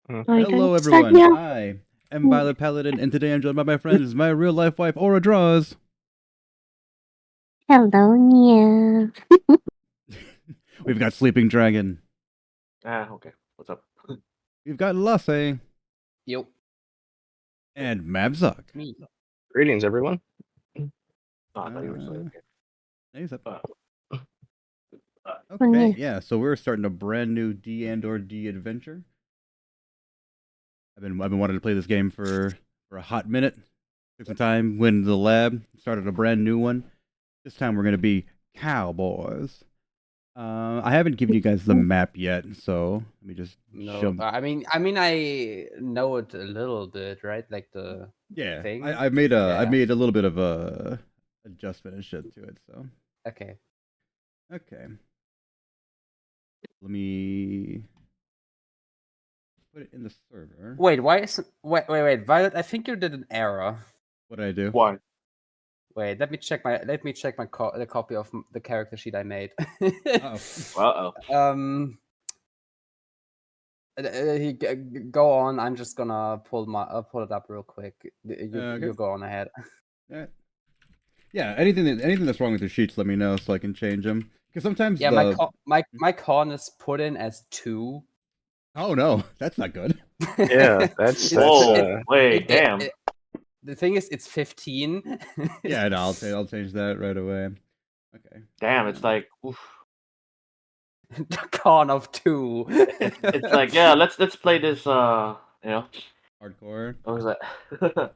Are we Hello, going to start everyone. now? I am Violet Paladin, and today I'm joined by my friends, my real life wife, Aura Draws. Hello, yeah. We've got Sleeping Dragon. Okay. What's up? We've got Lasse. Yo. And Mabzuck. Me. Greetings, everyone. Oh, I thought you were saying okay. He's up. Uh, Okay, yeah. So we're starting a brand new D and or D adventure. I've been wanting to play this game for a hot minute. Took some time, went into the lab, started a brand new one. This time we're gonna be cowboys. I haven't given you guys the map yet, so let me just No, jump. I mean, I know it a little bit, right? Like the Yeah, thing. I made a Yeah. a little bit of a adjustment and shit to it. So Okay. let me put it in the server. Wait, why is wait, Violet? I think you did an error. What did I do? Why? Wait, let me check my the copy of the character sheet I made. Uh-oh. Go on. I'm just gonna pull it up real quick. Okay. You go on ahead. Alright. Yeah, anything that's wrong with your sheets, let me know so I can change them. Because sometimes Yeah, my con is put in as 2. Oh no, that's not good. Yeah, that's Whoa! Wait, damn. The thing is, it's 15. Yeah, no, I'll change that right away. Okay. Damn, it's like, oof. The con of 2. It's like, yeah, let's play this. Hardcore. What was that?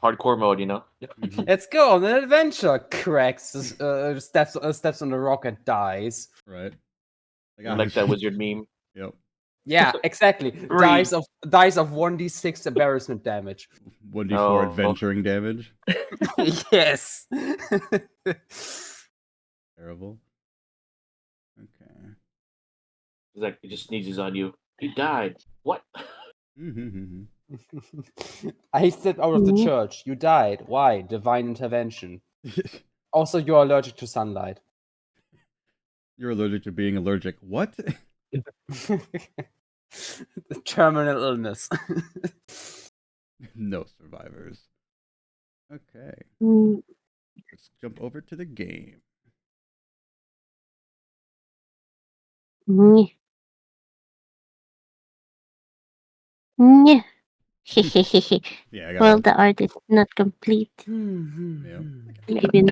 Hardcore mode, you know. Let's go on an adventure. Cracks, steps on the rock and dies. Right. Like that wizard meme. Yep. Yeah, exactly. Dies of 1d6 embarrassment damage. 1d4 adventuring damage. Yes. Terrible. Okay. It's like it just sneezes on you. You died. What? I stepped out of the church. You died. Why? Divine intervention. Also, you're allergic to sunlight. You're allergic to being allergic. What? Terminal illness. No survivors. Okay. Let's jump over to the game. Yeah, Well, the art is not complete. Yeah. Even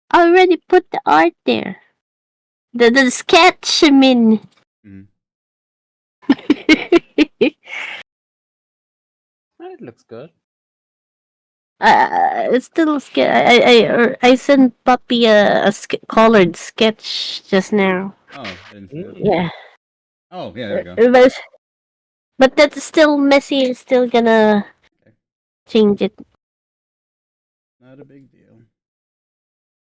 I already put the art there. The sketch, I mean. It looks good. It's still I sent Puppy a colored sketch just now. Oh, I didn't see it. Yeah. Oh, yeah, there we go. But that's still messy. It's still gonna change it. Not a big deal.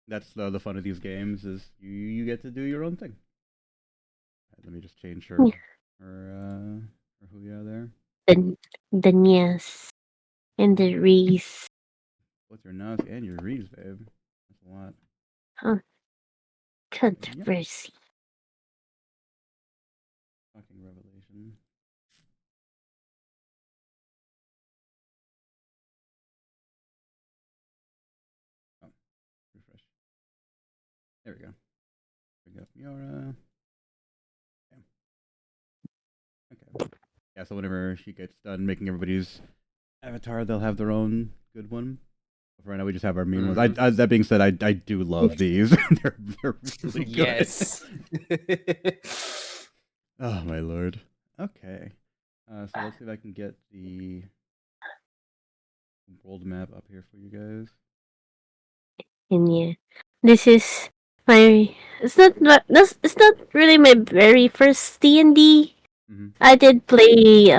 That's the fun of these games is you get to do your own thing. Right, let me just change her who we are there. The Nias and the Reese. What's your Nas and your Reese, babe? That's a lot. Huh. Controversy. Fucking revelation. Oh, refresh. There we go. Bring up Miora. Okay. Yeah, so whenever she gets done making everybody's avatar, they'll have their own good one. For right now, we just have our mean ones. That being said, I do love these. they're really good. Yes. Oh my lord. Okay. So let's see if I can get the world map up here for you guys. And yeah, this is my. It's not really my very first D&D. I did play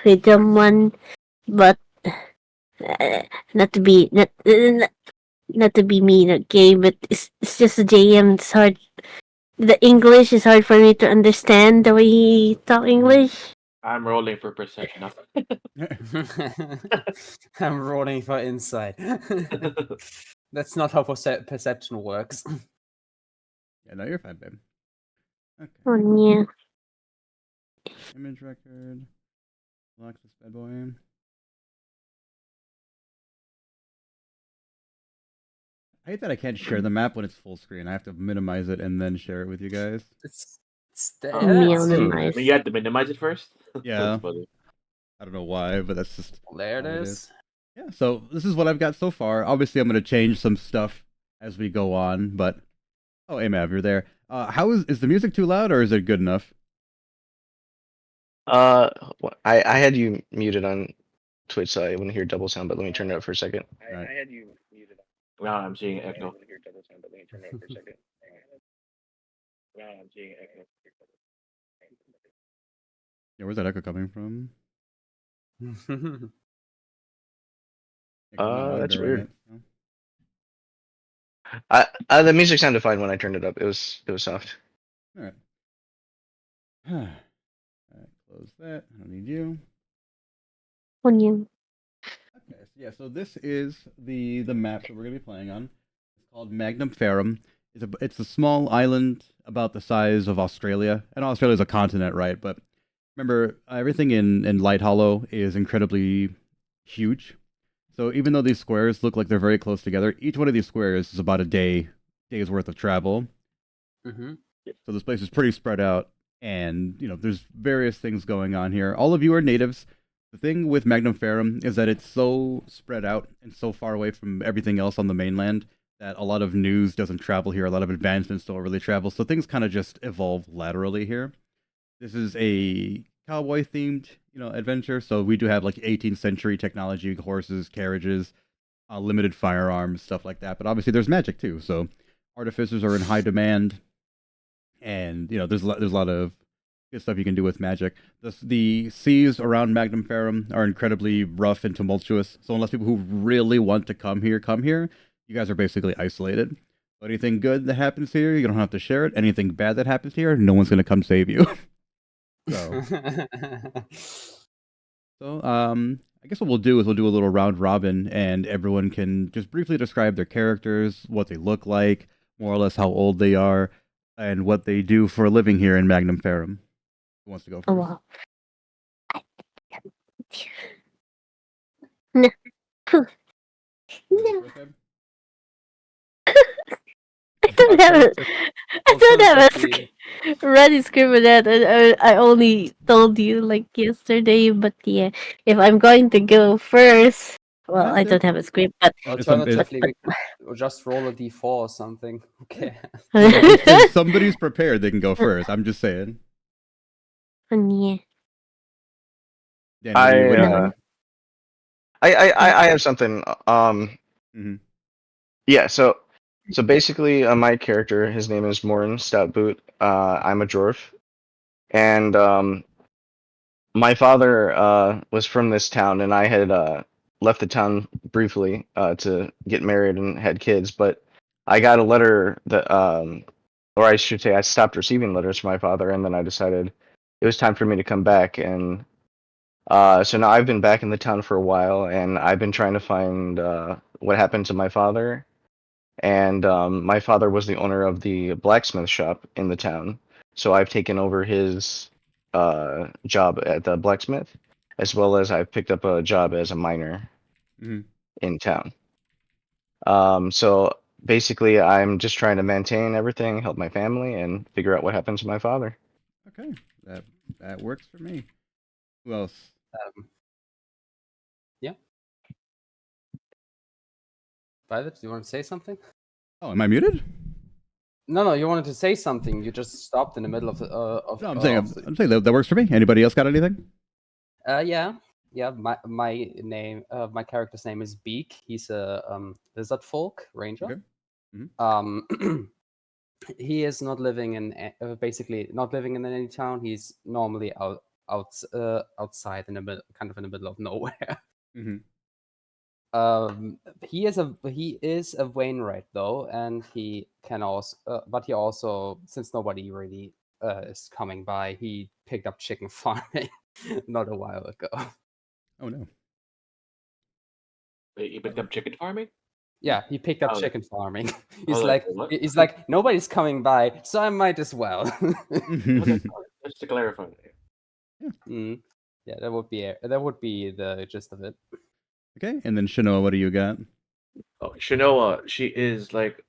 with someone, but not to be mean, okay? But it's just the JM. It's hard. The English is hard for me to understand the way he talk English. I'm rolling for perception. I'm rolling for insight. That's not how perception works. Yeah, no, you're fine, babe. Okay. Oh yeah. Image record. Lock this bad boy in. I hate that I can't share the map when it's full screen. I have to minimize it and then share it with you guys. It's Meow, that's nice. You had to minimize it first. Yeah. That's funny. I don't know why, but that's just there. It how it is. Yeah, so this is what I've got so far. Obviously, I'm going to change some stuff as we go on, but oh, hey, Mav, you're there. How is the music too loud or is it good enough? I had you muted on Twitch, so I wouldn't hear double sound. But let me turn it up for a second. Right. I had you muted Now I'm seeing on. I echo. wouldn't hear double sound, but let me turn it up for a second. Now I'm seeing echo. Yeah, where's that echo coming from? Yeah, 'cause I'm not That's monitoring weird. it. So. The music sounded fine when I turned it up. It was soft. All right. All right, close that. I don't need you. Oh yeah. Okay, so yeah, so this is the map that we're gonna be playing on. It's called Magnum Ferrum. It's a small island about the size of Australia, and Australia's a continent, right? But remember, everything in Light Hollow is incredibly huge. So even though these squares look like they're very close together, each one of these squares is about a day's worth of travel. Mm-hmm. So this place is pretty spread out, and there's various things going on here. All of you are natives. The thing with Magnum Ferrum is that it's so spread out and so far away from everything else on the mainland that a lot of news doesn't travel here. A lot of advancements don't really travel. So things kind of just evolve laterally here. This is a cowboy themed, adventure. So we do have like 18th century technology, horses, carriages, limited firearms, stuff like that. But obviously there's magic too. So artificers are in high demand, and there's a lot of good stuff you can do with magic. The seas around Magnum Ferrum are incredibly rough and tumultuous. So unless people who really want to come here, you guys are basically isolated. But anything good that happens here, you don't have to share it. Anything bad that happens here, no one's gonna come save you. So, I guess what we'll do is we'll do a little round robin, and everyone can just briefly describe their characters, what they look like, more or less how old they are, and what they do for a living here in Magnum Ferrum. Who wants to go Oh first? wow. No. You wanna go No. first, babe? I don't have a, Alternative, I don't have a alternatively, ready script for that. I only told you like yesterday, but yeah, if I'm going to go first, well, I don't have a script, but alternatively, but we just roll a d4 or something. Okay. If somebody's prepared, they can go first. I'm just saying. yeah. Danny, what do you think? I have something. Mhm. Yeah. So basically, my character, his name is Morin Stoutboot. I'm a dwarf, and my father was from this town, and I had left the town briefly to get married and had kids. But I got a letter that, or I should say, I stopped receiving letters from my father, and then I decided it was time for me to come back. And so now I've been back in the town for a while, and I've been trying to find what happened to my father. And my father was the owner of the blacksmith shop in the town, so I've taken over his job at the blacksmith, as well as I've picked up a job as a miner Mhm. in town. So basically, I'm just trying to maintain everything, help my family, and figure out what happened to my father. Okay, that works for me. Who else? Yeah. Violet, do you want to say something? Oh, am I muted? No, you wanted to say something. You just stopped in the middle of the. No, I'm saying that works for me. Anybody else got anything? Yeah. My character's name is Beak. He's a lizard folk ranger. Okay. Mhm. He is not living in basically not living in any town. He's normally outside in the middle, kind of in the middle of nowhere. Mhm. He is a Wainwright though, and he can also, but he also, since nobody really is coming by, he picked up chicken farming not a while ago. Oh no. Wait, you picked up chicken farming? Yeah, he picked up Oh, chicken farming. was what? He's like, nobody's coming by, so I might as well. Okay, just to clarify. Mm. Yeah, that would be the gist of it. Okay, and then Shinoa, what do you got? Oh, Shinoa, she is like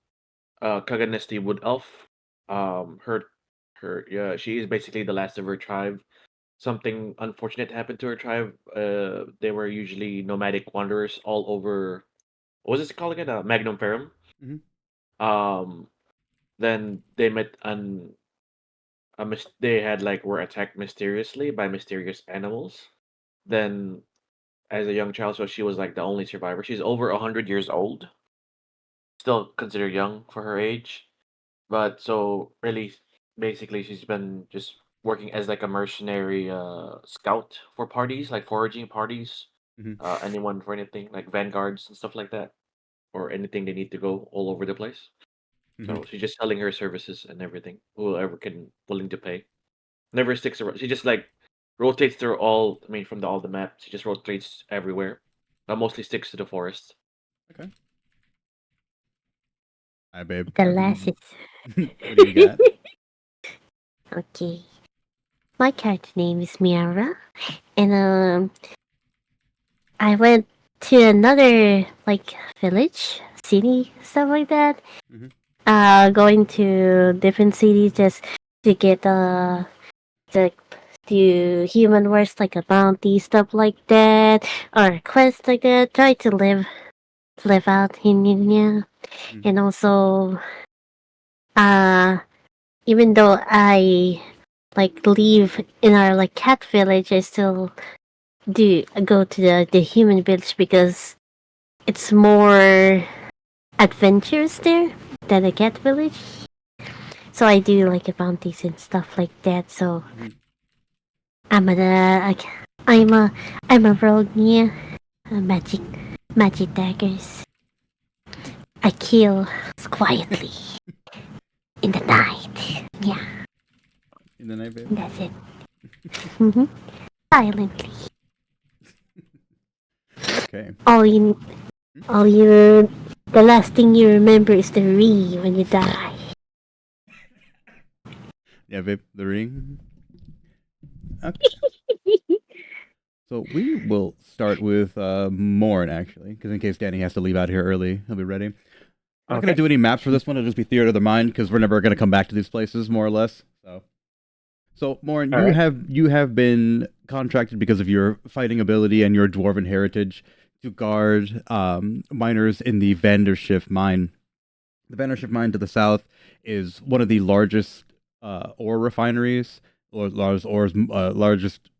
Kaganesti wood elf. Her she is basically the last of her tribe. Something unfortunate happened to her tribe. They were usually nomadic wanderers all over. What was this called again? Magnum Ferrum. Mhm. Um, then they met they had like were attacked mysteriously by mysterious animals. Then, as a young child, so she was like the only survivor. She's over 100 years old, still considered young for her age. But so really, basically, she's been just working as like a mercenary scout for parties, like foraging parties. Mhm. Anyone for anything like vanguards and stuff like that, or anything they need to go all over the place. Mhm. So she's just selling her services and everything. Whoever can willing to pay. Never sticks around. She just like rotates through all. I mean, from all the maps, she just rotates everywhere. But mostly sticks to the forest. Okay. Hi, babe. The lasses. What do you got? Okay. My character name is Miara, and I went to another like village, city, stuff like that. Mhm. Going to different cities just to get the do human works like a bounty stuff like that or quests like that. Try to live out in India, Mhm. and also uh even though I like live in our like cat village, I still do go to the human village because it's more adventurous there than the cat village. So I do like bounties and stuff like that. So Mhm. I'm a I'm a I'm a rogue, yeah. Magic daggers. I kill quietly in the night. Yeah, In the night, babe. that's it. Mm-hmm. Silently. Okay. All you, all you. The last thing you remember is the re when you die. Yeah, babe. The ring. Okay. So we will start with Morn, actually, because in case Danny has to leave out here early, he'll be ready. I'm not going to do any maps for this one. It'll just be theater of the mind, because we're never going to come back to these places, more or less. So Morn, All right. you have been contracted because of your fighting ability and your dwarven heritage to guard miners in the Vanderschiff mine. The Vanderschiff mine to the south is one of the largest ore refineries, or largest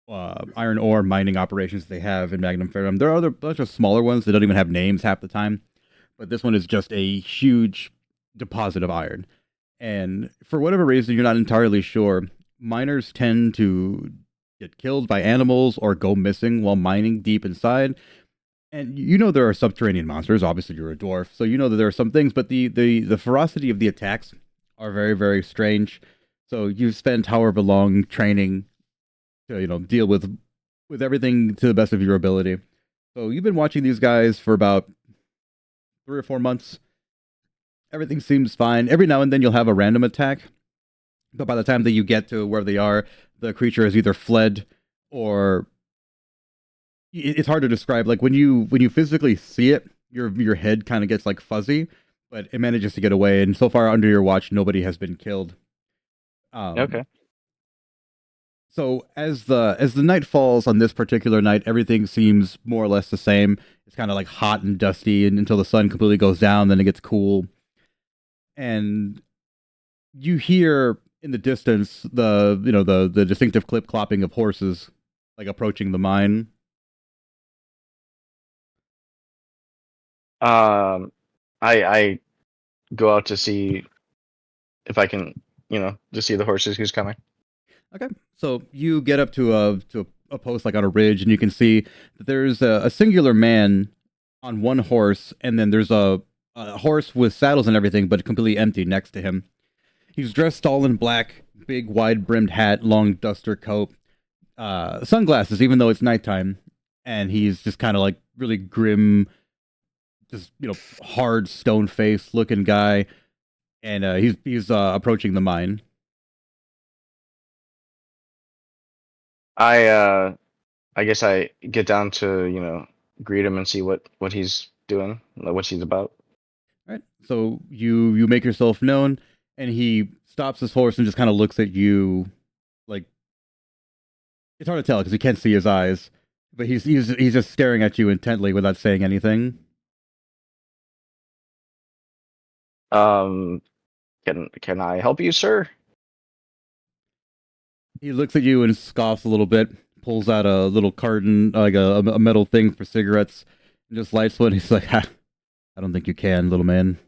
iron ore mining operations they have in Magnum Ferrum. There are other bunch of smaller ones that don't even have names half the time, but this one is just a huge deposit of iron. And for whatever reason, you're not entirely sure, miners tend to get killed by animals or go missing while mining deep inside. And you know there are subterranean monsters. Obviously, you're a dwarf, so you know that there are some things. But the ferocity of the attacks are very very strange. So you've spent however long training to deal with everything to the best of your ability. So you've been watching these guys for about 3 or 4 months. Everything seems fine. Every now and then you'll have a random attack, but by the time that you get to where they are, the creature has either fled or it's hard to describe. Like when you physically see it, your head kind of gets like fuzzy, but it manages to get away. And so far under your watch, nobody has been killed. Um, Okay. so as the night falls on this particular night, everything seems more or less the same. It's kind of like hot and dusty, and until the sun completely goes down, then it gets cool. And you hear in the distance the distinctive clip clopping of horses like approaching the mine. Um, I go out to see if I can, to see the horses who's coming. Okay, so you get up to a post like on a ridge, and you can see that there's a singular man on one horse, and then there's a horse with saddles and everything, but completely empty next to him. He's dressed all in black, big wide brimmed hat, long duster coat, sunglasses, even though it's nighttime, and he's just kind of like really grim, just hard stone face looking guy, and he's approaching the mine. I guess I get down to greet him and see what he's doing, what he's about. All right, so you make yourself known, and he stops his horse and just kind of looks at you, like it's hard to tell because you can't see his eyes, but he's just staring at you intently without saying anything. Can I help you, sir? He looks at you and scoffs a little bit, pulls out a little carton, like a metal thing for cigarettes, and just lights one. He's like, ha, I don't think you can, little man.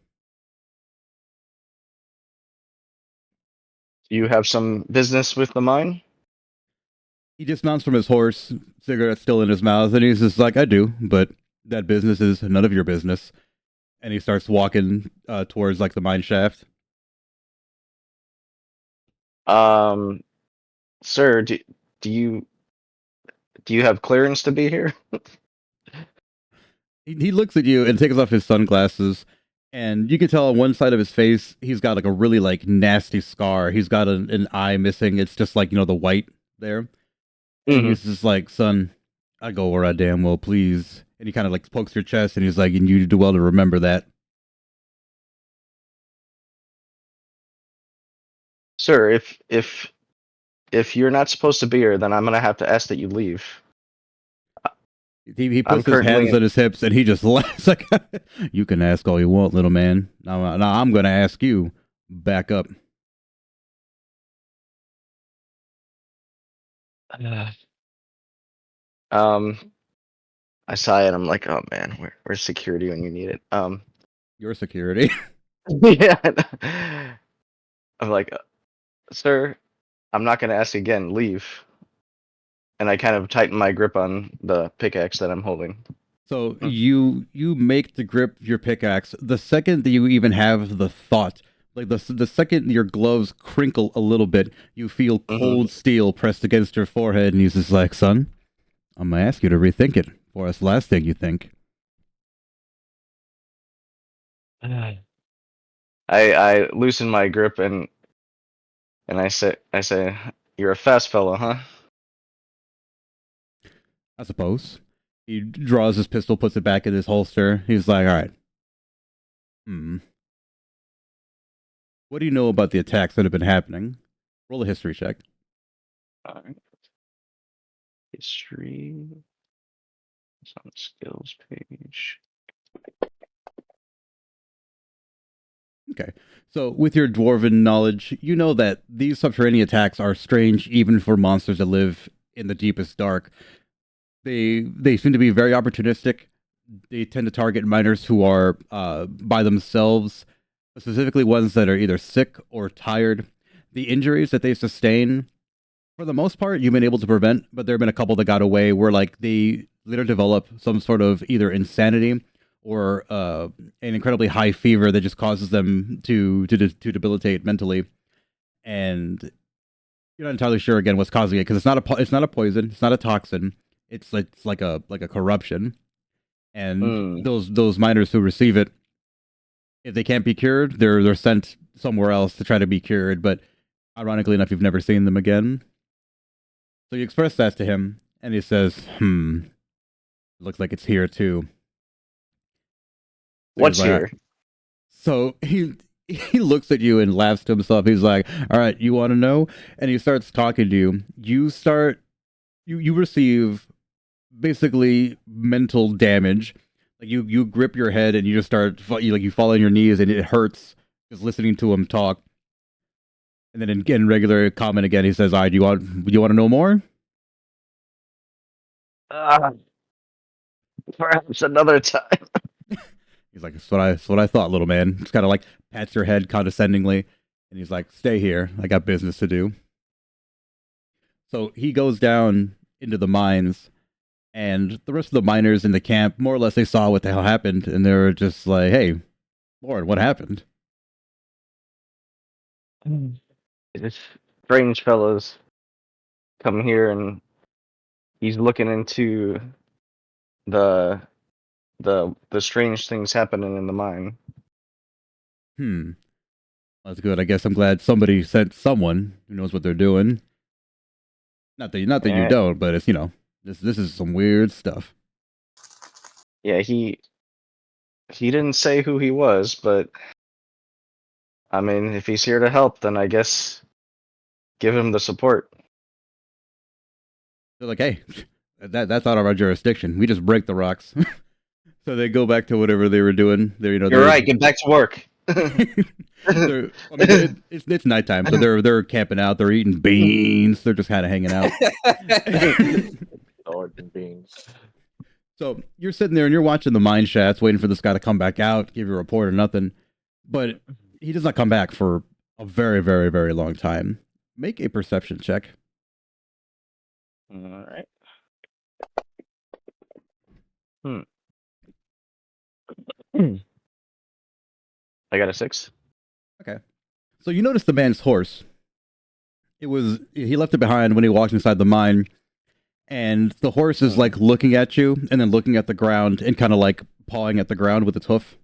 Do you have some business with the mine? He dismounts from his horse, cigarette still in his mouth, and he's just like, I do, but that business is none of your business. And he starts walking towards like the mine shaft. Sir, do you have clearance to be here? He looks at you and takes off his sunglasses, and you can tell on one side of his face he's got like a really like nasty scar. He's got an eye missing. It's just like the white there. And he's just like, son, I go where I damn well please. And he kind of like pokes your chest, and he's like, and you do well to remember that. Sir, if you're not supposed to be here, then I'm gonna have to ask that you leave. He puts his hands on his hips, and he just laughs like, you can ask all you want, little man. Now I'm going to ask you. Back up. I sigh and I'm like, oh man, where's security when you need it? Your security. Yeah. I'm like, sir, I'm not gonna ask again. Leave. And I kind of tighten my grip on the pickaxe that I'm holding. So you make the grip your pickaxe. The second that you even have the thought, like the second your gloves crinkle a little bit, you feel cold steel pressed against your forehead, and he's just like, son, I'm gonna ask you to rethink it, or it's the last thing you think. I loosen my grip and I say, you're a fast fellow, huh? I suppose. He draws his pistol, puts it back in his holster. He's like, all right. What do you know about the attacks that have been happening? Roll a history check. All right. History. It's on the skills page. Okay. So, with your dwarven knowledge, you know that these subterranean attacks are strange even for monsters that live in the deepest dark. They seem to be very opportunistic. They tend to target miners who are by themselves, specifically ones that are either sick or tired. The injuries that they sustain, for the most part, you've been able to prevent, but there have been a couple that got away where like they later develop some sort of either insanity or an incredibly high fever that just causes them to debilitate mentally, and you're not entirely sure again what's causing it because it's not a poison, it's not a toxin, it's like a corruption, and those miners who receive it, if they can't be cured, they're sent somewhere else to try to be cured. But ironically enough, you've never seen them again. So you express that to him, and he says, looks like it's here too. So What's here? So he looks at you and laughs to himself. He's like, all right, you want to know? And he starts talking to you. You receive basically mental damage. Like you grip your head and you just start, you fall on your knees and it hurts just listening to him talk. And then in regular comment again, he says, all right, do you want to know more? Perhaps another time. He's like, that's what I thought, little man. Just kind of like pats your head condescendingly. And he's like, stay here. I got business to do. So he goes down into the mines, and the rest of the miners in the camp, more or less, they saw what the hell happened. And they were just like, hey, Lord, what happened? This strange fellows come here and he's looking into the the strange things happening in the mine. That's good. I guess I'm glad somebody sent someone who knows what they're doing. Not that you Yeah, don't, but it's this is some weird stuff. yeah. He didn't say who he was, but I mean, if he's here to help, then I guess give him the support. They're like, hey, that's out of our jurisdiction. We just break the rocks. So they go back to whatever they were doing. You're right. Get back to work. It's nighttime, so they're camping out. They're eating beans. They're just kind of hanging out. Lord and beans. So you're sitting there and you're watching the mine shafts, waiting for this guy to come back out, give you a report or nothing. But he does not come back for a very, very, very long time. Make a perception check. All right. I got a 6. Okay. So you notice the man's horse. He left it behind when he walked inside the mine, and the horse is like looking at you and then looking at the ground and kind of like pawing at the ground with its hoof.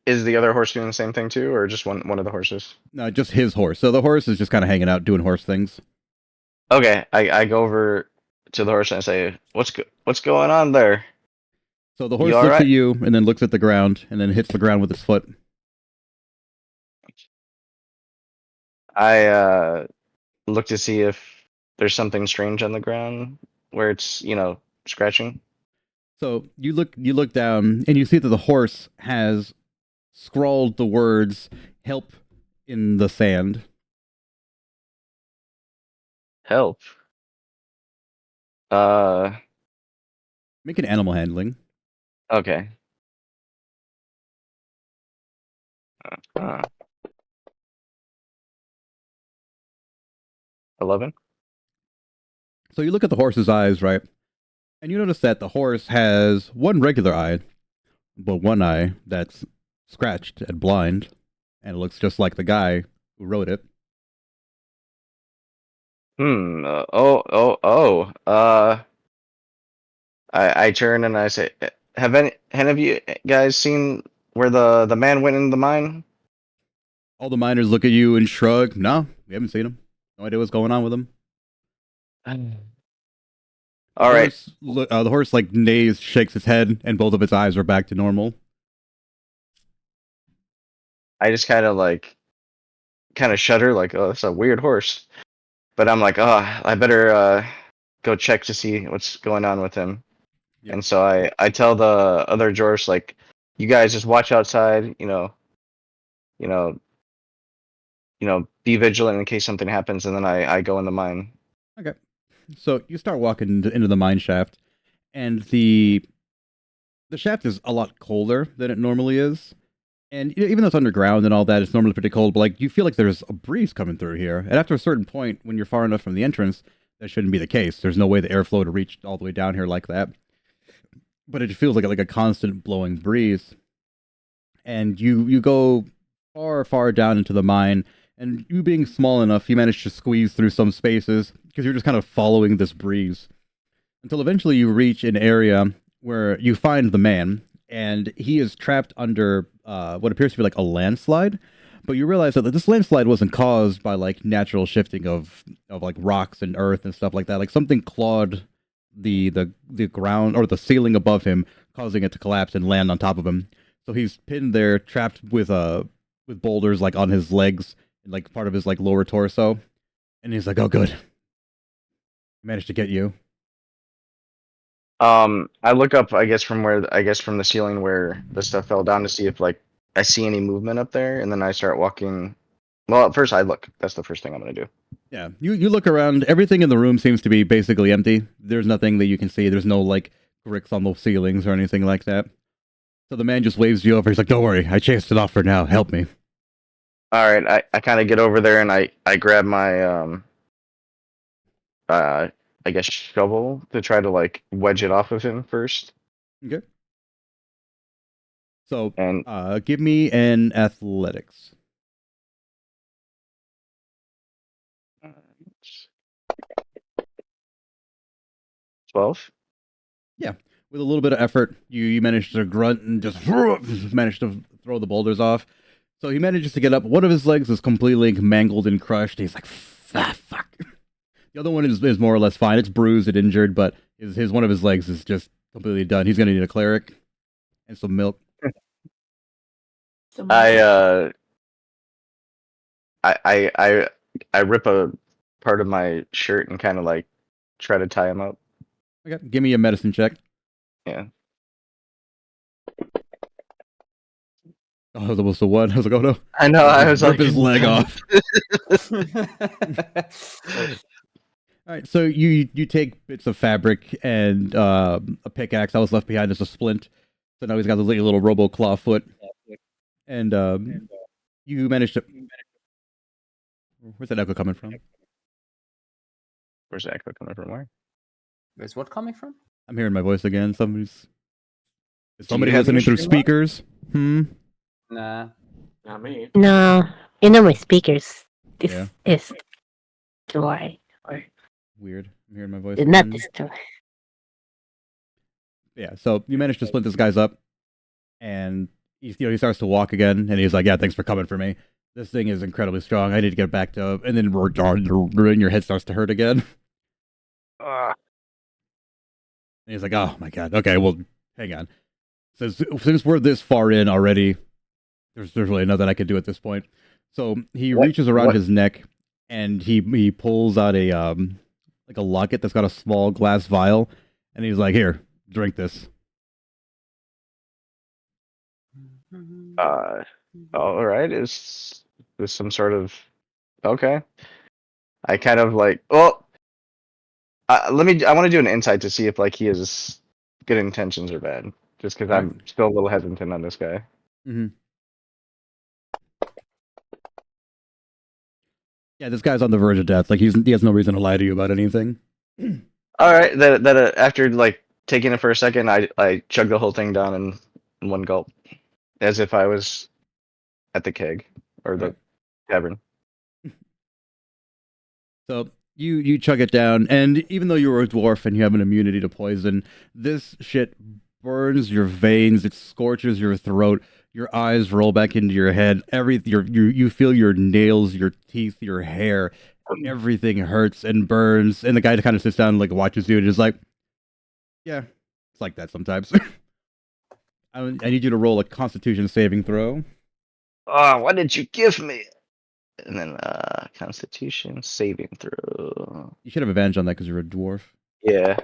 Is the other horse doing the same thing too, or just one of the horses? No, just his horse. So the horse is just kind of hanging out doing horse things. Okay, I go over to the horse and I say, "What's going on there?" So the horse all looks right? at you and then looks at the ground and then hits the ground with its foot. I look to see if there's something strange on the ground where it's scratching. So you look down and you see that the horse has scrawled the words "help" in the sand. Help. Make an animal handling. Okay. Uh, 11. So you look at the horse's eyes, right? And you notice that the horse has one regular eye, but one eye that's scratched and blind, and it looks just like the guy who wrote it. Oh. I turn and I say, Have any of you guys seen where the man went in the mine?" All the miners look at you and shrug. No, we haven't seen him. No idea what's going on with him. All right. The horse like neighs, shakes its head, and both of its eyes are back to normal. I just kind of shudder, like, "Oh, that's a weird horse." But I'm like, "Oh, I better go check to see what's going on with him." Yep. And so I tell the other dwarfs, like, "You guys just watch outside, you know, be vigilant in case something happens." And then I go in the mine. Okay. So you start walking into the mine shaft, and the shaft is a lot colder than it normally is. And even though it's underground and all that, it's normally pretty cold, but like you feel like there's a breeze coming through here. And after a certain point, when you're far enough from the entrance, that shouldn't be the case. There's no way the airflow to reach all the way down here like that. But it feels like a constant blowing breeze. And you go far, far down into the mine, and you being small enough, you manage to squeeze through some spaces because you're just kind of following this breeze until eventually you reach an area where you find the man, and he is trapped under what appears to be like a landslide. But you realize that this landslide wasn't caused by like natural shifting of like rocks and earth and stuff like that. Like something clawed the ground or the ceiling above him, causing it to collapse and land on top of him. So he's pinned there, trapped with boulders like on his legs and like part of his like lower torso. And he's like, "Oh, good, managed to get you." I look up, I guess from the ceiling where the stuff fell down to see if like I see any movement up there, and then I start walking. Well, at first I look. That's the first thing I'm gonna do. Yeah, you look around. Everything in the room seems to be basically empty. There's nothing that you can see. There's no like bricks on the ceilings or anything like that. So the man just waves you over. He's like, "Don't worry, I chased it off for now. Help me." All right, I kind of get over there and I grab my I guess shovel to try to like wedge it off of him first. Okay. So, And give me an athletics. 12. Yeah, with a little bit of effort, you manage to grunt and just manage to throw the boulders off. So he manages to get up. One of his legs is completely mangled and crushed. He's like, fuck. The other one is more or less fine. It's bruised and injured, but his one of his legs is just completely done. He's gonna need a cleric and some milk. I rip a part of my shirt and kind of like try to tie him up. Okay, give me a medicine check. Yeah. Oh, that was almost a one. I was like, oh no. I know. I was Rip like, his leg off. All right, so you take bits of fabric and a pickaxe that was left behind as a splint. So now he's got a little robo claw foot, and you managed to. Where's that echo coming from? Where's the echo coming from? Where? Where's what coming from? I'm hearing my voice again. Is Do somebody you have listening your through stream on? speakers? Nah. Not me. No, my speakers. This Yeah. is destroy or Weird. I'm hearing my voice did not again. destroy. Yeah, so you managed to split this guy's up, and he starts to walk again, and he's like, "Yeah, thanks for coming for me. This thing is incredibly strong. I need to get back to." And then your head starts to hurt again. And he's like, "Oh my god. Okay, well, hang on. Since we're this far in already, there's really nothing I can do at this point." So he reaches around his neck, and he pulls out a like a locket that's got a small glass vial, and he's like, "Here, drink this." All right. Is this some sort of okay? I kind of like. Well, I want to do an insight to see if like he has good intentions or bad. Just because I'm still a little hesitant on this guy. Mm-hmm. Yeah, this guy's on the verge of death. Like he has no reason to lie to you about anything. All right. That after like taking it for a second, I chug the whole thing down in one gulp, as if I was at the keg or the tavern. So you chug it down, and even though you're a dwarf and you have an immunity to poison, this shit burns your veins. It scorches your throat. Your eyes roll back into your head. You feel your nails, your teeth, your hair. Everything hurts and burns. And the guy kind of sits down and like watches you and is like, "Yeah, it's like that sometimes." I need you to roll a Constitution saving throw. Oh, what did you give me? And then Constitution saving throw. You should have advantage on that because you're a dwarf. Yeah,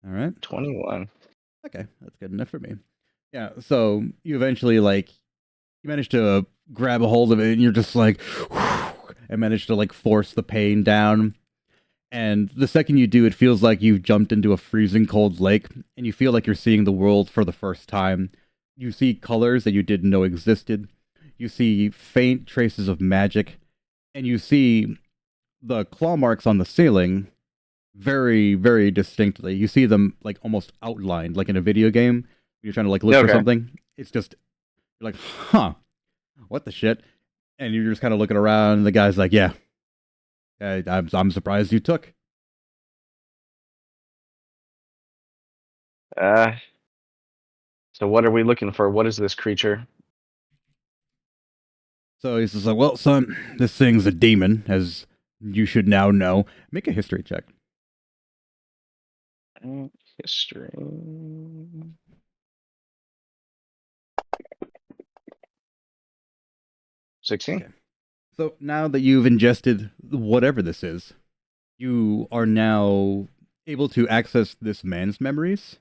All right. 21. Okay, that's good enough for me. Yeah, so you eventually you manage to grab a hold of it, and you're just like, and manage to like force the pain down. And the second you do, it feels like you've jumped into a freezing cold lake, and you feel like you're seeing the world for the first time. You see colors that you didn't know existed. You see faint traces of magic, and you see the claw marks on the ceiling very, very distinctly. You see them like almost outlined, like in a video game. You're trying to like look for something. It's just you're like, huh, what the shit? And you're just kind of looking around, and the guy's like, yeah, I'm surprised you took. So what are we looking for? What is this creature? So he's just like, well, son, this thing's a demon, as you should now know. Make a history check. History. 16. Okay. So now that you've ingested whatever this is, you are now able to access this man's memories,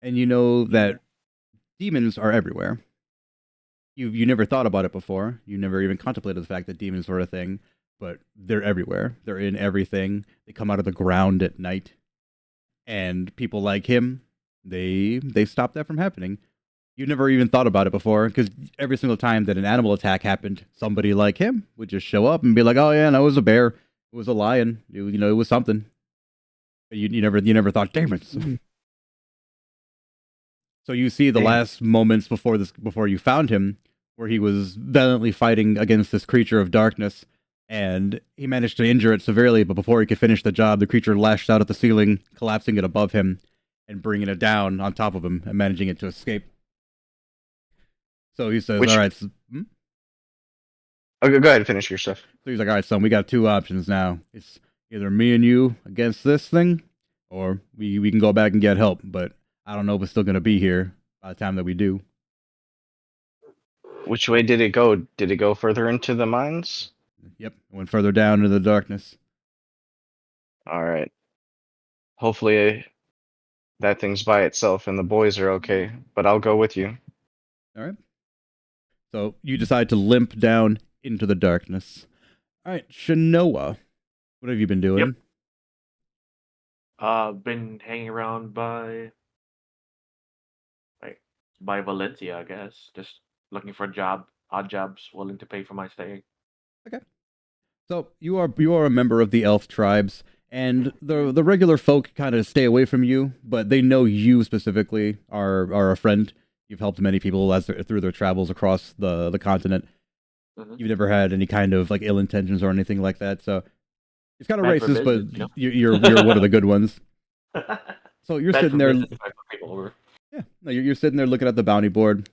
and you know that demons are everywhere. You never thought about it before. You never even contemplated the fact that demons were a thing, but they're everywhere. They're in everything. They come out of the ground at night, and people like him, they stop that from happening. You never even thought about it before, because every single time that an animal attack happened, somebody like him would just show up and be like, "Oh yeah, no, it was a bear, it was a lion, it was something." But you never thought demons. So you see the last moments before you found him, where he was valiantly fighting against this creature of darkness, and he managed to injure it severely. But before he could finish the job, the creature lashed out at the ceiling, collapsing it above him and bringing it down on top of him and managing it to escape. So he says, Which- "All right." Okay, go ahead and finish your stuff. So he's like, "All right, son, we got two options now. It's either me and you against this thing, or we can go back and get help. But I don't know if it's still going to be here by the time that we do." Which way did it go? Did it go further into the mines? Yep, it went further down into the darkness. All right. Hopefully that thing's by itself and the boys are okay, but I'll go with you. All right. So you decide to limp down into the darkness. All right, Shanoa, what have you been doing? Been hanging around by Valencia, I guess. Just looking for odd jobs willing to pay for my stay. So you are a member of the elf tribes, and the regular folk kind of stay away from you, but they know you specifically are a friend. You've helped many people through their travels across the continent. Mhm. You've never had any kind of like ill intentions or anything like that. So it's kind of Bad for racist, business, but you're one of the good ones. So you're Bad sitting for there. business if I put people over. Yeah, no, you're sitting there looking at the bounty board,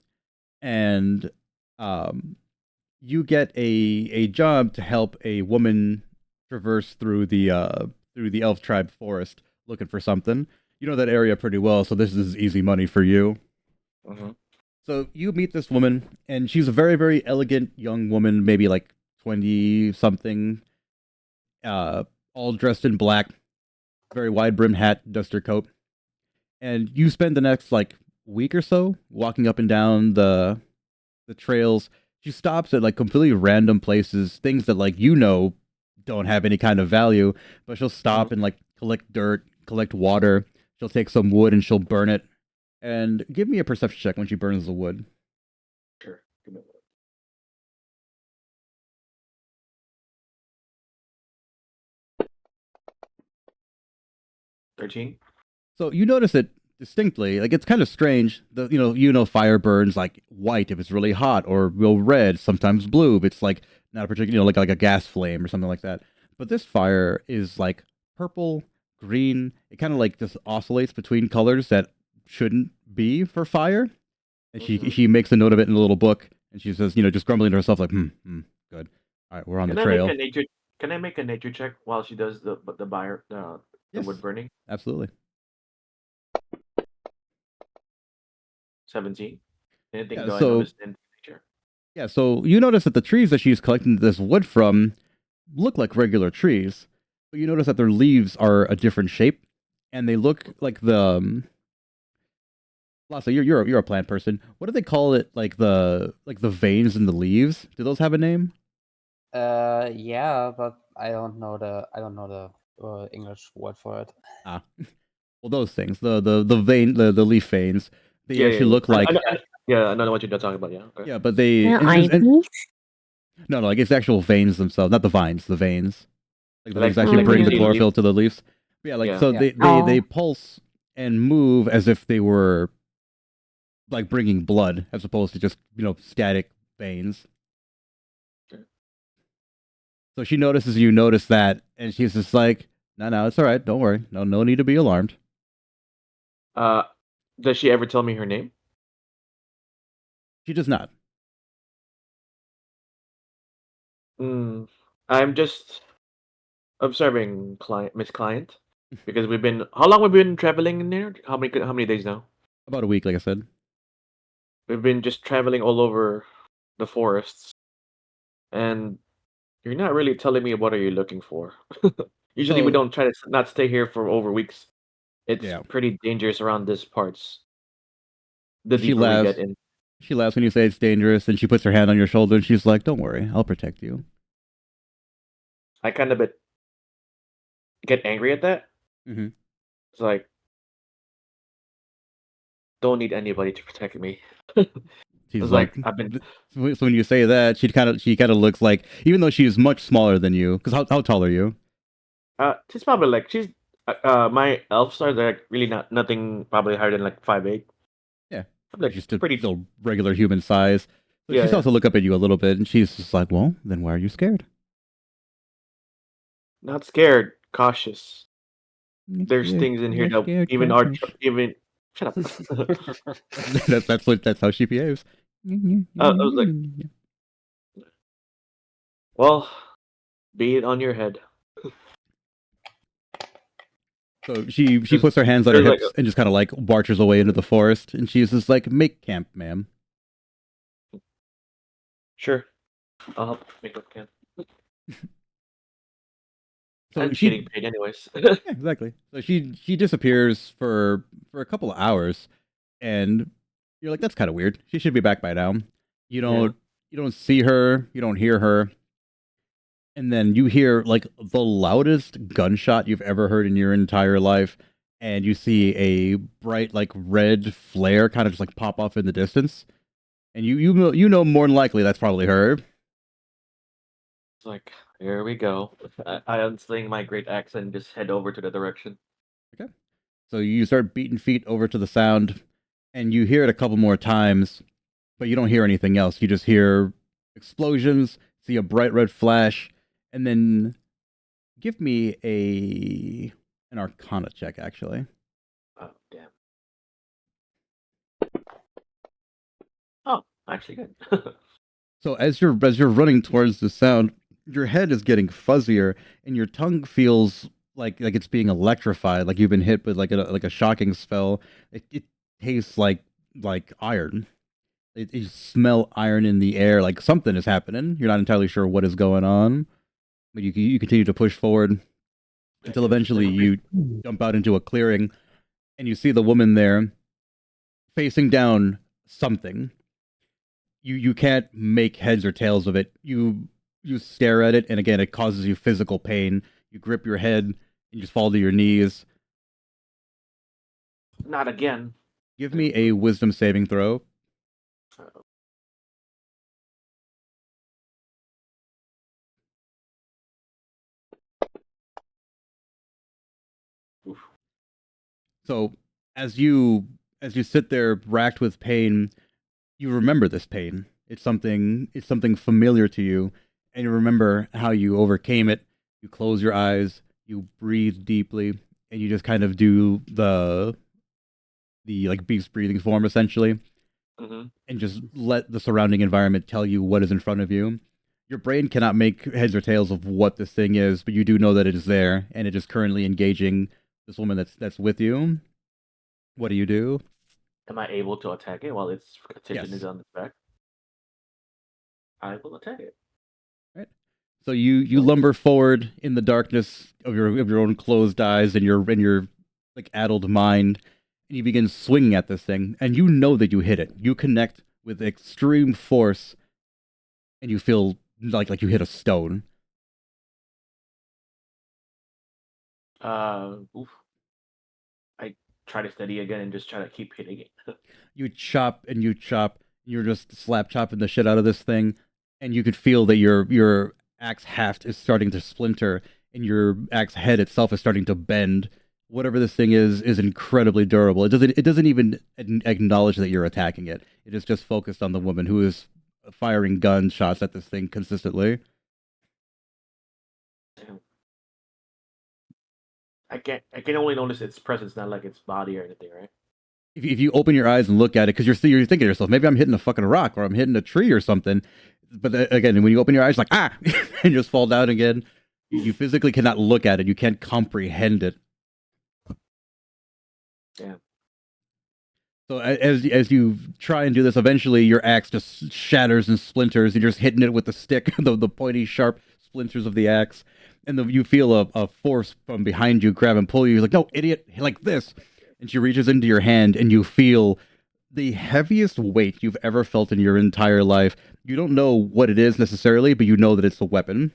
and you get a job to help a woman traverse through the elf tribe forest looking for something. You know that area pretty well, so this is easy money for you. Mhm. So you meet this woman, and she's a very, very elegant young woman, maybe like 20 something, all dressed in black, very wide brimmed hat, duster coat. And you spend the next like week or so walking up and down the trails. She stops at like completely random places, things that like don't have any kind of value, but she'll stop and like collect dirt, collect water. She'll take some wood and she'll burn it. And give me a perception check when she burns the wood. Sure. Give me a minute. 13? So you notice it distinctly. Like it's kind of strange. Fire burns like white if it's really hot, or real red, sometimes blue if it's like not a particular, like a gas flame or something like that. But this fire is like purple, green. It kind of like just oscillates between colors that shouldn't be for fire. And she makes a note of it in a little book, and she says, just grumbling to herself like, good. All right, we're on the trail. Can I make a nature check while she does the Yes, wood burning? absolutely. 17. Anything Yeah, do I so notice in nature? yeah, so you notice that the trees that she's collecting this wood from look like regular trees, but you notice that their leaves are a different shape, and they look like Lasso, you're a plant person. What do they call it? Like the veins in the leaves? Do those have a name? Yeah, but I don't know the English word for it. Ah, well, those things, the leaf veins, they Yeah, actually yeah. look like I know what you're talking about. Yeah. Okay. yeah, but they The and- ivies? no, like it's actual veins themselves, not the vines, the veins. Like the Like things actually bring the leaf- chlorophyll to the leaves. But yeah, like Yeah. so Yeah. they pulse and move as if they were like bringing blood as opposed to just static veins. Okay. So she notices you notice that, and she's just like, no, it's all right, don't worry, no need to be alarmed. Does she ever tell me her name? She does not. I'm just observing Miss Client, because we've been. How long we've been traveling in there? How many days now? About a week, like I said. We've been just traveling all over the forests, and you're not really telling me what are you looking for. Usually, we So don't try to not stay here for over weeks. It's yeah, pretty dangerous around these parts. The she deeper we get laughs. in, She laughs when you say it's dangerous, and she puts her hand on your shoulder, and she's like, "Don't worry, I'll protect you." I kind of get angry at that. Mm-hmm. It's like, don't need anybody to protect me. She's It's like, like I've been. so when you say that, she kind of looks like, even though she's much smaller than you, because how tall are you? She's probably like my elves are like really not nothing probably higher than like 5'8". Yeah, Like she's still, pretty. still regular human size. So Yeah, she yeah. starts to look up at you a little bit, and she's just like, "Well, then why are you scared?" Not scared, cautious. Not There's scared, things in here not that scared, even our cautious. even shut up. That's how she behaves. I was like, well, be it on your head. So she There's puts her hands on her there's like hips and just kind of like marches away into the forest, and she's just like, "Make camp, ma'am." sure, I'll help make what I can. So I'm she getting paid anyways. Yeah, exactly. So she disappears for a couple of hours, and you're like, that's kind of weird. She should be back by now. You Yeah. don't see her, you don't hear her, and then you hear like the loudest gunshot you've ever heard in your entire life, and you see a bright like red flare kind of just like pop off in the distance, and you know more than likely that's probably her. It's like, here we go. I unsling my great axe and just head over to the direction. Okay. So you start beating feet over to the sound, and you hear it a couple more times, but you don't hear anything else. You just hear explosions, see a bright red flash, and then give me an Arcana check, actually. Oh damn. Oh, actually good. So as you're running towards the sound, your head is getting fuzzier, and your tongue feels like it's being electrified, like you've been hit with like a shocking spell. It tastes like iron. You smell iron in the air, like something is happening. You're not entirely sure what is going on, but you continue to push forward until eventually you jump out into a clearing and you see the woman there facing down something. You can't make heads or tails of it. You stare at it, and again, it causes you physical pain. You grip your head and you just fall to your knees. Not again. Give me a wisdom saving throw. Oof. So as you sit there racked with pain, you remember this pain. It's something familiar to you, and you remember how you overcame it. You close your eyes, you breathe deeply, and you just kind of do the like beast breathing form essentially, Mm-hmm. and just let the surrounding environment tell you what is in front of you. Your brain cannot make heads or tails of what this thing is, but you do know that it is there, and it is currently engaging this woman that's with you. What do you do? Am I able to attack it while its attention is Yes. on its back? I will attack it. Right. So you lumber forward in the darkness of your own closed eyes and your like addled mind, and you begin swinging at this thing, and you know that you hit it. You connect with extreme force, and you feel like you hit a stone. Oof. I try to steady again and just try to keep hitting it. You chop and you chop. You're just slap chopping the shit out of this thing, and you could feel that your axe haft is starting to splinter, and your axe head itself is starting to bend. Whatever this thing is incredibly durable. It doesn't even acknowledge that you're attacking it. It is just focused on the woman who is firing gunshots at this thing consistently. Damn. I can only notice its presence, not like its body or anything, right? If you open your eyes and look at it, because you're thinking to yourself, maybe I'm hitting a fucking rock or I'm hitting a tree or something. But again, when you open your eyes, like and just fall down again. You physically cannot look at it. You can't comprehend it. Yeah. So as you try and do this, eventually your axe just shatters and splinters. You're just hitting it with the stick, the pointy, sharp splinters of the axe, and you feel a force from behind you grab and pull you. You're like, no, idiot, like this. And she reaches into your hand, and you feel the heaviest weight you've ever felt in your entire life. You don't know what it is necessarily, but you know that it's a weapon.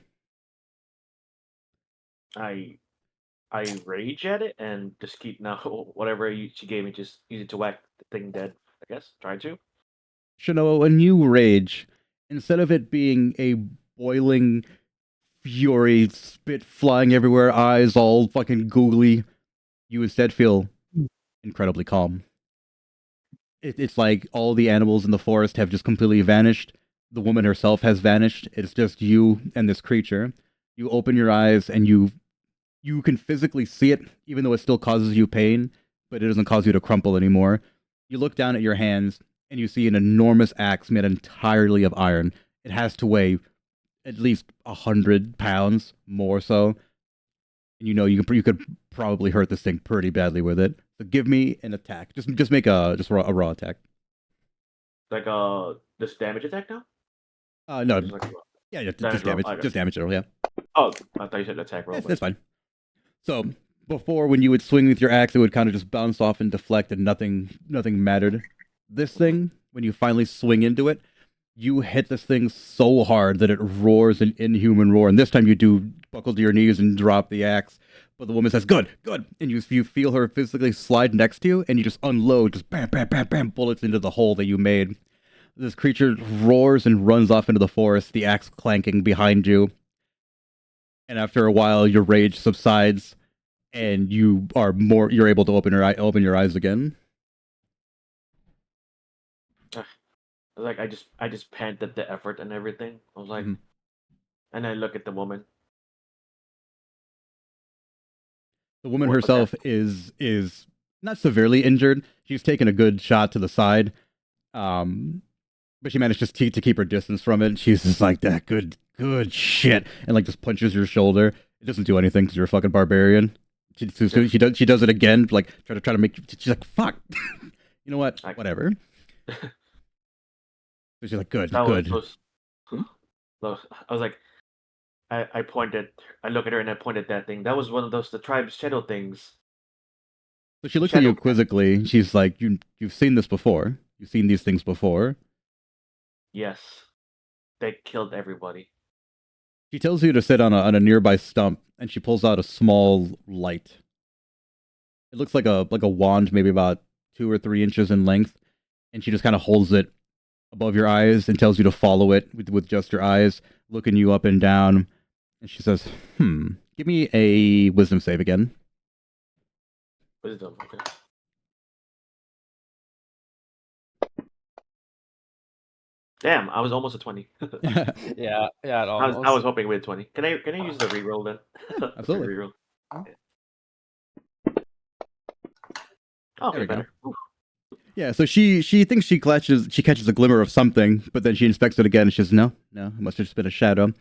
I I rage at it and just keep now whatever she gave me, just use it to whack the thing dead. I guess try to. Shanoa, when you rage, instead of it being a boiling fury, spit flying everywhere, eyes all fucking googly, you instead feel incredibly calm. It's like all the animals in the forest have just completely vanished. The woman herself has vanished. It's just you and this creature. You open your eyes and you can physically see it, even though it still causes you pain, but it doesn't cause you to crumple anymore. You look down at your hands and you see an enormous axe made entirely of iron. It has to weigh at least 100 pounds, more so. And you could probably hurt this thing pretty badly with it. So give me an attack. Just make a raw attack. Like this damage attack now? No, Just like yeah, damage roll? I got just damage roll. Yeah, Oh, I thought you said attack roll. that's fine. So before, when you would swing with your axe, it would kind of just bounce off and deflect, and nothing mattered. This thing, when you finally swing into it, you hit this thing so hard that it roars an inhuman roar. And this time you do buckle to your knees and drop the axe. But the woman says, "Good, good," and you feel her physically slide next to you, and you just unload, just bam, bam, bam, bam, bullets into the hole that you made. This creature roars and runs off into the forest, the axe clanking behind you. And after a while, your rage subsides, and you're able to open your eyes again. Like I just panted the effort and everything. I was like, and I look at the woman. The woman herself is not severely injured. She's taken a good shot to the side, but she managed just to keep her distance from it. She's just like, that good shit, and like just punches your shoulder. It doesn't do anything because you're a fucking barbarian. She does it again, like try to make. She's like, fuck. You know what? Whatever. She's like, good. I was like, I pointed. I look at her and I pointed that thing. That was one of the tribe's shadow things. So she looks at you quizzically. She's like, you've seen this before. You've seen these things before. Yes, they killed everybody. She tells you to sit on a nearby stump, and she pulls out a small light. It looks like a wand, maybe about 2 or 3 inches in length, and she just kind of holds it above your eyes and tells you to follow it with just your eyes, looking you up and down. And she says, give me a wisdom save again. Wisdom, okay. Damn, I was almost a 20. Yeah, almost. I was hoping we had 20. Can I use the reroll then? Absolutely. Reroll. Okay, better. Yeah, so she thinks she catches a glimmer of something, but then she inspects it again and she says, no, it must have just been a shadow.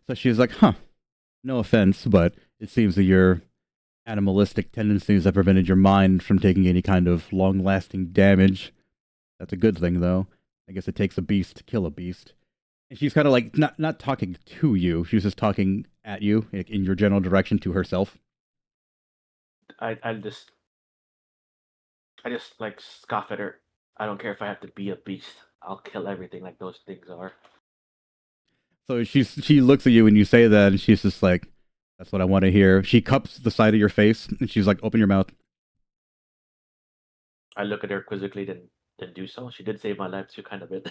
So she's like, no offense, but it seems that your animalistic tendencies have prevented your mind from taking any kind of long-lasting damage. That's a good thing, though. I guess it takes a beast to kill a beast. And she's kind of like, not talking to you, she's just talking at you, in your general direction, to herself. I just like scoff at her. I don't care if I have to be a beast. I'll kill everything like those things are. So she looks at you when you say that, and she's just like, that's what I want to hear. She cups the side of your face, and she's like, open your mouth. I look at her quizzically, then do so. She did save my life too, kind of bit.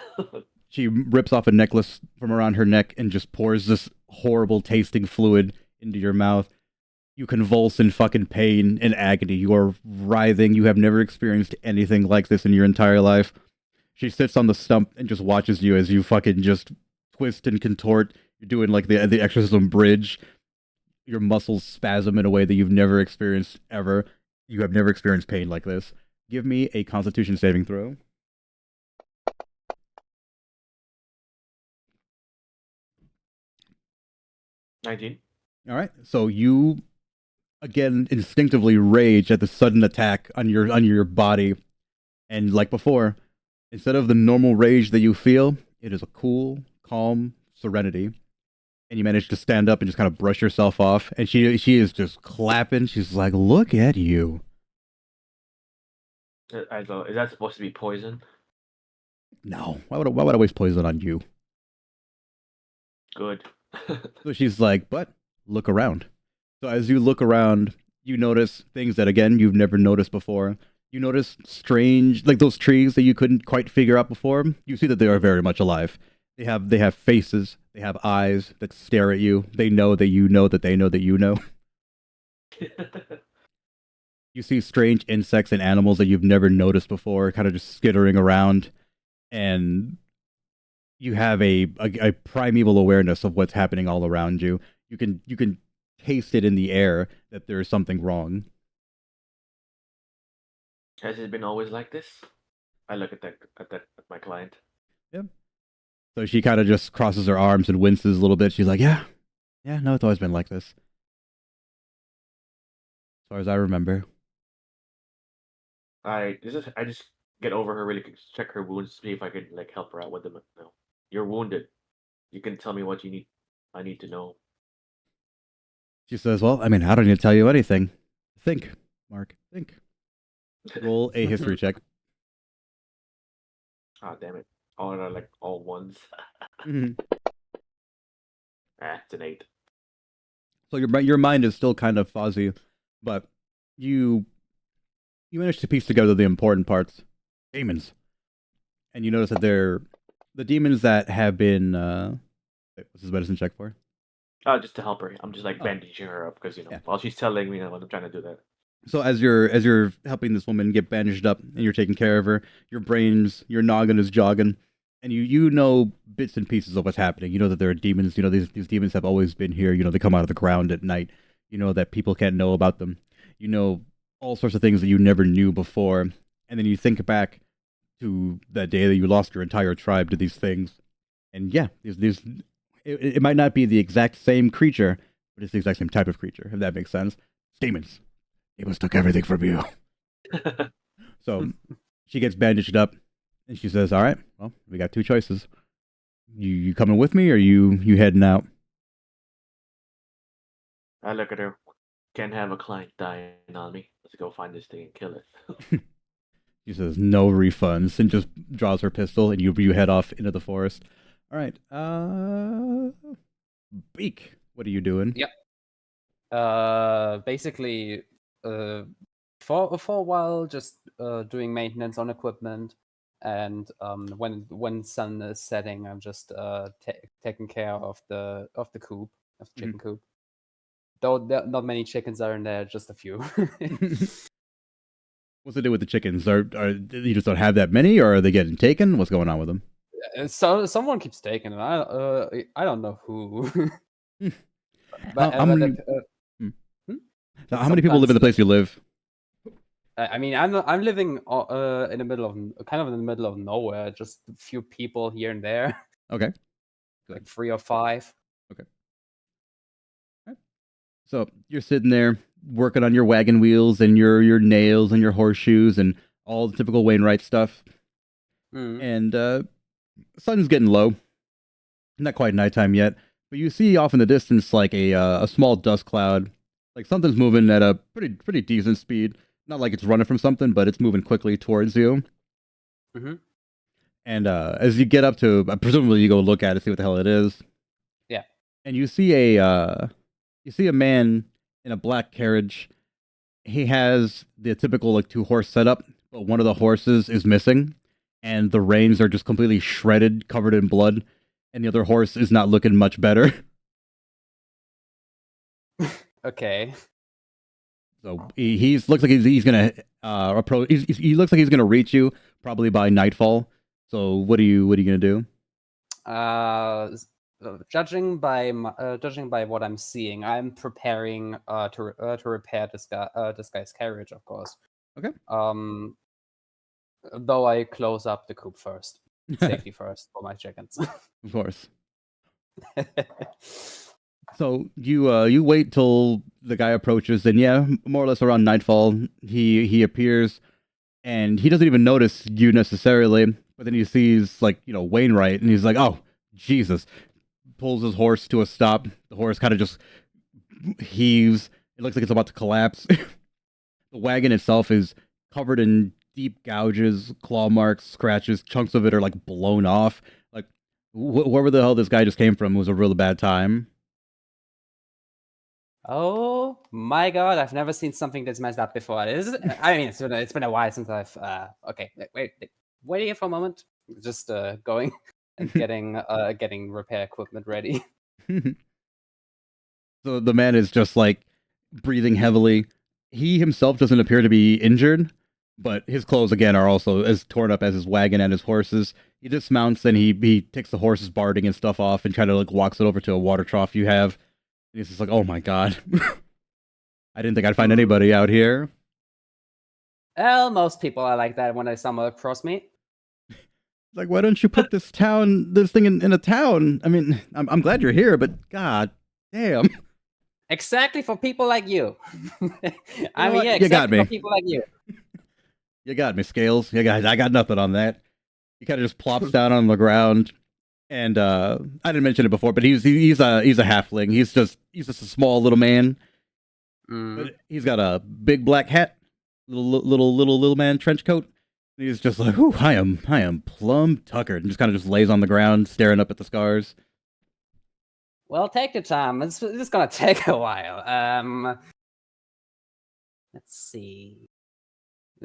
She rips off a necklace from around her neck and just pours this horrible tasting fluid into your mouth. You convulse in fucking pain and agony. You are writhing. You have never experienced anything like this in your entire life. She sits on the stump and just watches you as you fucking just twist and contort. You're doing like the exorcism bridge. Your muscles spasm in a way that you've never experienced ever. You have never experienced pain like this. Give me a Constitution saving throw. $19. All right. So you again instinctively rage at the sudden attack on your body, and like before, instead of the normal rage that you feel, it is a cool, calm serenity. And you manage to stand up and just kind of brush yourself off, and she is just clapping. She's like, "Look at you." I go, is that supposed to be poison? No, why would I waste poison on you? Good. So she's like, "But look around." So as you look around, you notice things that, again, you've never noticed before. You notice strange, like those trees that you couldn't quite figure out before. You see that they are very much alive. They have faces. They have eyes that stare at you. They know that you know that they know that you know. You see strange insects and animals that you've never noticed before, kind of just skittering around. And you have a primeval awareness of what's happening all around you. you can taste it in the air that there's something wrong. Has it been always like this? I look at my client. Yep. So she kind of just crosses her arms and winces a little bit. She's like, "Yeah, yeah, no, it's always been like this, as far as I remember." I just get over her really quick, check her wounds, see if I could like help her out with them. No, you're wounded. You can tell me what you need. I need to know. She says, "Well, I mean, I don't need to tell you anything. Think, Mark, think. Roll a history check." Ah, damn it! All are like all ones. Mhm. It's an 8. So your mind is still kind of fuzzy, but you you manage to piece together the important parts. Demons, and you notice that they're the demons that have been. Wait, what's his medicine check for? Just to help her. I'm just like Oh. bandaging her up because Yeah. while she's telling me, I'm trying to do that. So as you're helping this woman get bandaged up and you're taking care of her, your noggin is jogging, and you know bits and pieces of what's happening. You know that there are demons. You know these demons have always been here. You know they come out of the ground at night. You know that people can't know about them. You know all sorts of things that you never knew before, and then you think back to that day that you lost your entire tribe to these things, and yeah, these it might not be the exact same creature, but it's the exact same type of creature. If that makes sense, demons. Demons took everything from you. So she gets bandaged up, and she says, "All right, well, we got two choices. You coming with me, or you heading out?" I look at her. Can't have a client dying on me. Let's go find this thing and kill it. She says, "No refunds," and just draws her pistol, and you head off into the forest. All right, Beak, what are you doing? Yep. Basically, for a while, just doing maintenance on equipment, and when sun is setting, I'm just taking care of the coop, of the chicken coop. Though not many chickens are in there, just a few. What's the deal with the chickens? Are you just don't have that many, or are they getting taken? What's going on with them? So someone keeps taking it. I don't know who. How many? But How many people live in the place you live? I mean, I'm living in the middle of kind of in the middle of nowhere. Just a few people here and there, Okay. like 3 or 5. Okay. Right. So you're sitting there working on your wagon wheels and your nails and your horseshoes and all the typical Wainwright stuff. And sun's getting low. Not quite nighttime yet, but you see off in the distance like a small dust cloud. Like something's moving at a pretty decent speed. Not like it's running from something, but it's moving quickly towards you. Mm-hmm. And as you get up to, presumably you go look at it, see what the hell it is. Yeah. And you see a man in a black carriage. He has the typical like 2-horse setup, but one of the horses is missing, and the reins are just completely shredded, covered in blood, and the other horse is not looking much better. Okay. So he's looks like he's gonna approach. He looks like he's gonna reach you probably by nightfall. So what are you gonna do? Judging by what I'm seeing, I'm preparing to repair this guy's carriage, of course. Okay. Though I close up the coop first, safety first for my chickens. Of course. So you wait till the guy approaches, and yeah, more or less around nightfall, he appears, and he doesn't even notice you necessarily. But then he sees Wainwright, and he's like, "Oh, Jesus!" Pulls his horse to a stop. The horse kind of just heaves. It looks like it's about to collapse. The wagon itself is covered in deep gouges, claw marks, scratches. Chunks of it are like blown off. Like wherever the hell this guy just came from, it was a really bad time. Oh my god, I've never seen something that's messed up before. I mean, it's been a while since I've okay, wait here for a moment. Just going and getting repair equipment ready. So the man is just like breathing heavily. He himself doesn't appear to be injured, but his clothes again are also as torn up as his wagon and his horses. He dismounts and he takes the horse's barding and stuff off and kind of like walks it over to a water trough you have. he's just like, oh my god. I didn't think I'd find anybody out here. Well, most people are like that when they stumble across me. Like, why don't you put this thing in a town? I mean, I'm glad you're here, but god damn. Exactly for people like you. I know mean, what? yeah, You got exactly me. for people like you. You got me, Scales. You guys, I got nothing on that. He kind of just plops down on the ground, and I didn't mention it before, but he's a halfling. He's just a small little man, but he's got a big black hat, little man trench coat. And he's just like, "Ooh, I am plumb tuckered," and just kind of just lays on the ground, staring up at the scars. Well, take your time. It's gonna take a while. Let's see.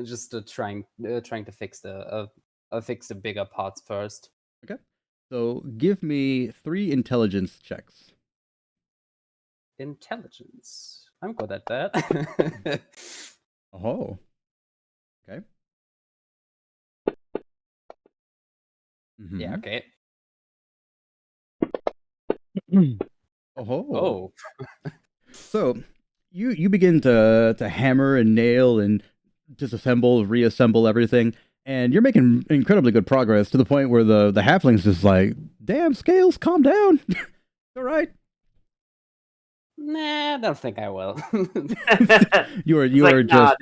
Just trying to fix the bigger parts first. Okay, so give me 3 intelligence checks. Intelligence. I'm good at that. Oh, okay. Yeah. Okay. Oh. So you begin to hammer and nail and disassemble, reassemble everything, and you're making incredibly good progress to the point where the halfling's just like, "Damn, Scales, calm down. All right." Nah, I don't think I will. You are just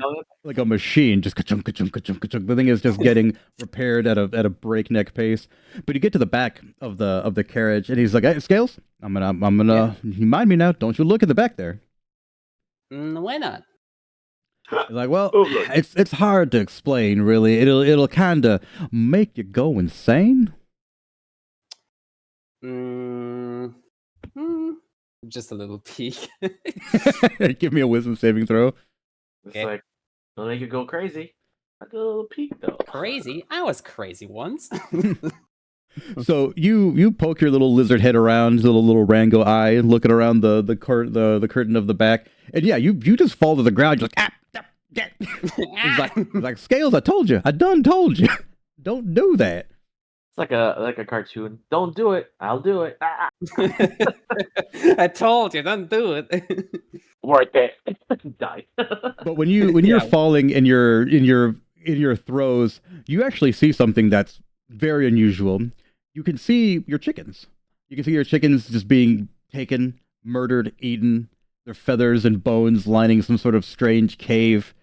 like a machine, just ka-chunk, ka-chunk, ka-chunk, ka-chunk. The thing is just getting repaired at a breakneck pace. But you get to the back of the carriage, and he's like, "Hey, Scales, I'm gonna you mind me now. Don't you look at the back there." Why not? He's like, well, it's hard to explain, really. It'll kind of make you go insane. Just a little peek. Give me a wisdom saving throw. It's like, it'll make you go crazy. I did a little peek though. Crazy? I was crazy once. So you poke your little lizard head around, little Rango eye, looking around the curtain of the back, and yeah, you just fall to the ground. You're like, It's like, Scales, I told you, I done told you, don't do that. It's like a cartoon. Don't do it. I'll do it. I told you, don't do it. Worth it. Die. But when you're falling in your throws, you actually see something that's very unusual. You can see your chickens. You can see your chickens just being taken, murdered, eaten, their feathers and bones lining some sort of strange cave.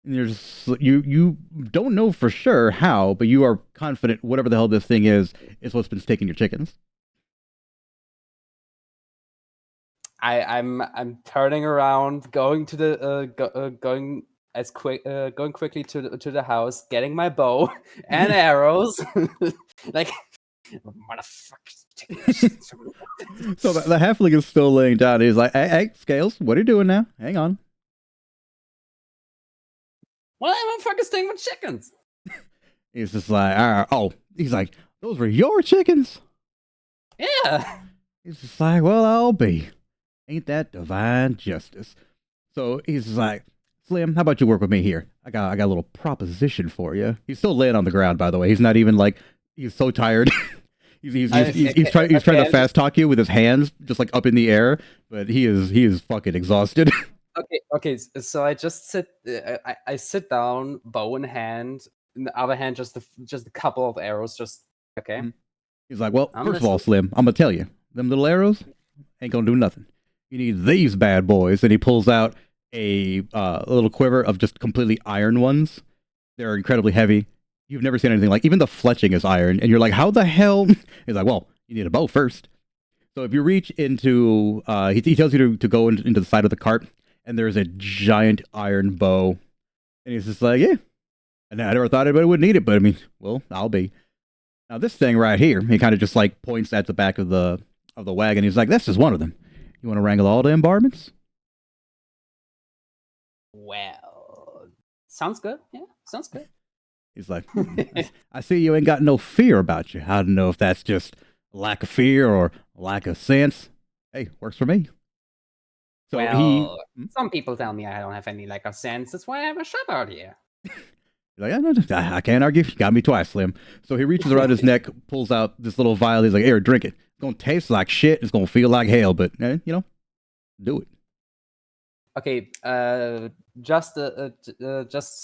And you don't know for sure how, but you are confident whatever the hell this thing is what's been taking your chickens. I'm turning around, going to the going quickly to the house, getting my bow and arrows, like motherfuckers. So the halfling is still laying down. He's like, hey, Scales, what are you doing now? Hang on. Well, I'm fucking staying with chickens. He's just like, he's like, those were your chickens? Yeah. He's just like, well, I'll be. Ain't that divine justice? So he's just like, Slim, how about you work with me here? I got a little proposition for you. He's still laying on the ground, by the way. He's not even like, he's so tired. he's trying to fast talk you with his hands just like up in the air, but he is fucking exhausted. Okay. So I just I sit down, bow in hand. In the other hand, just a couple of arrows. Just okay. He's like, well, first of all, Slim, I'm gonna tell you, them little arrows ain't gonna do nothing. You need these bad boys. And he pulls out a little quiver of just completely iron ones. They're incredibly heavy. You've never seen anything like. Even the fletching is iron, and you're like, how the hell? He's like, well, you need a bow first. So if you reach into, he tells you to go into the side of the cart. And there's a giant iron bow. And he's just like, yeah. And I never thought anybody would need it, but I mean, well, I'll be. Now this thing right here, he kind of just like points at the back of the wagon. He's like, this is one of them. You want to wrangle all them varmints? Well, sounds good. Yeah, sounds good. He's like, I see you ain't got no fear about you. I don't know if that's just lack of fear or lack of sense. Hey, works for me. So some people tell me I don't have any lack of sense. That's why I have a shop out here. He's like, I can't argue. You got me twice, Slim. So he reaches around his neck, pulls out this little vial. He's like, here, drink it. It's going to taste like shit. It's going to feel like hell, but, Do it. Okay, just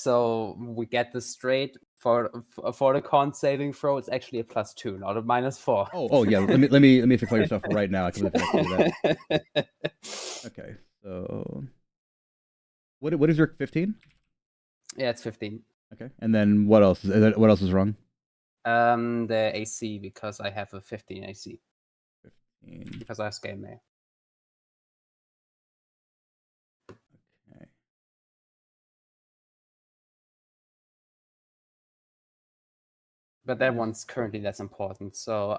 so we get this straight, for the con saving throw, it's actually a +2, not a -4. Oh yeah. Let me fix all your stuff right now. I can forget to do that. Okay. So what is your 15? Yeah, it's 15. Okay. And then what else? What else is wrong? The AC, because I have a 15 AC 15. because I have scale mail. Okay. But that one's currently less important. So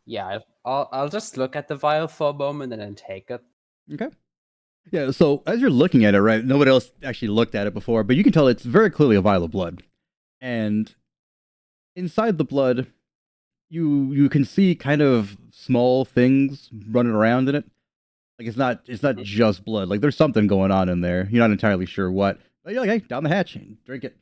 Yeah. yeah, I'll just look at the vial for a moment and then take it. Okay. Yeah, so as you're looking at it, right, nobody else actually looked at it before, but you can tell it's very clearly a vial of blood. And inside the blood, you can see kind of small things running around in it. Like it's not just blood. Like there's something going on in there. You're not entirely sure what. But you're like, hey, down the hatch, drink it.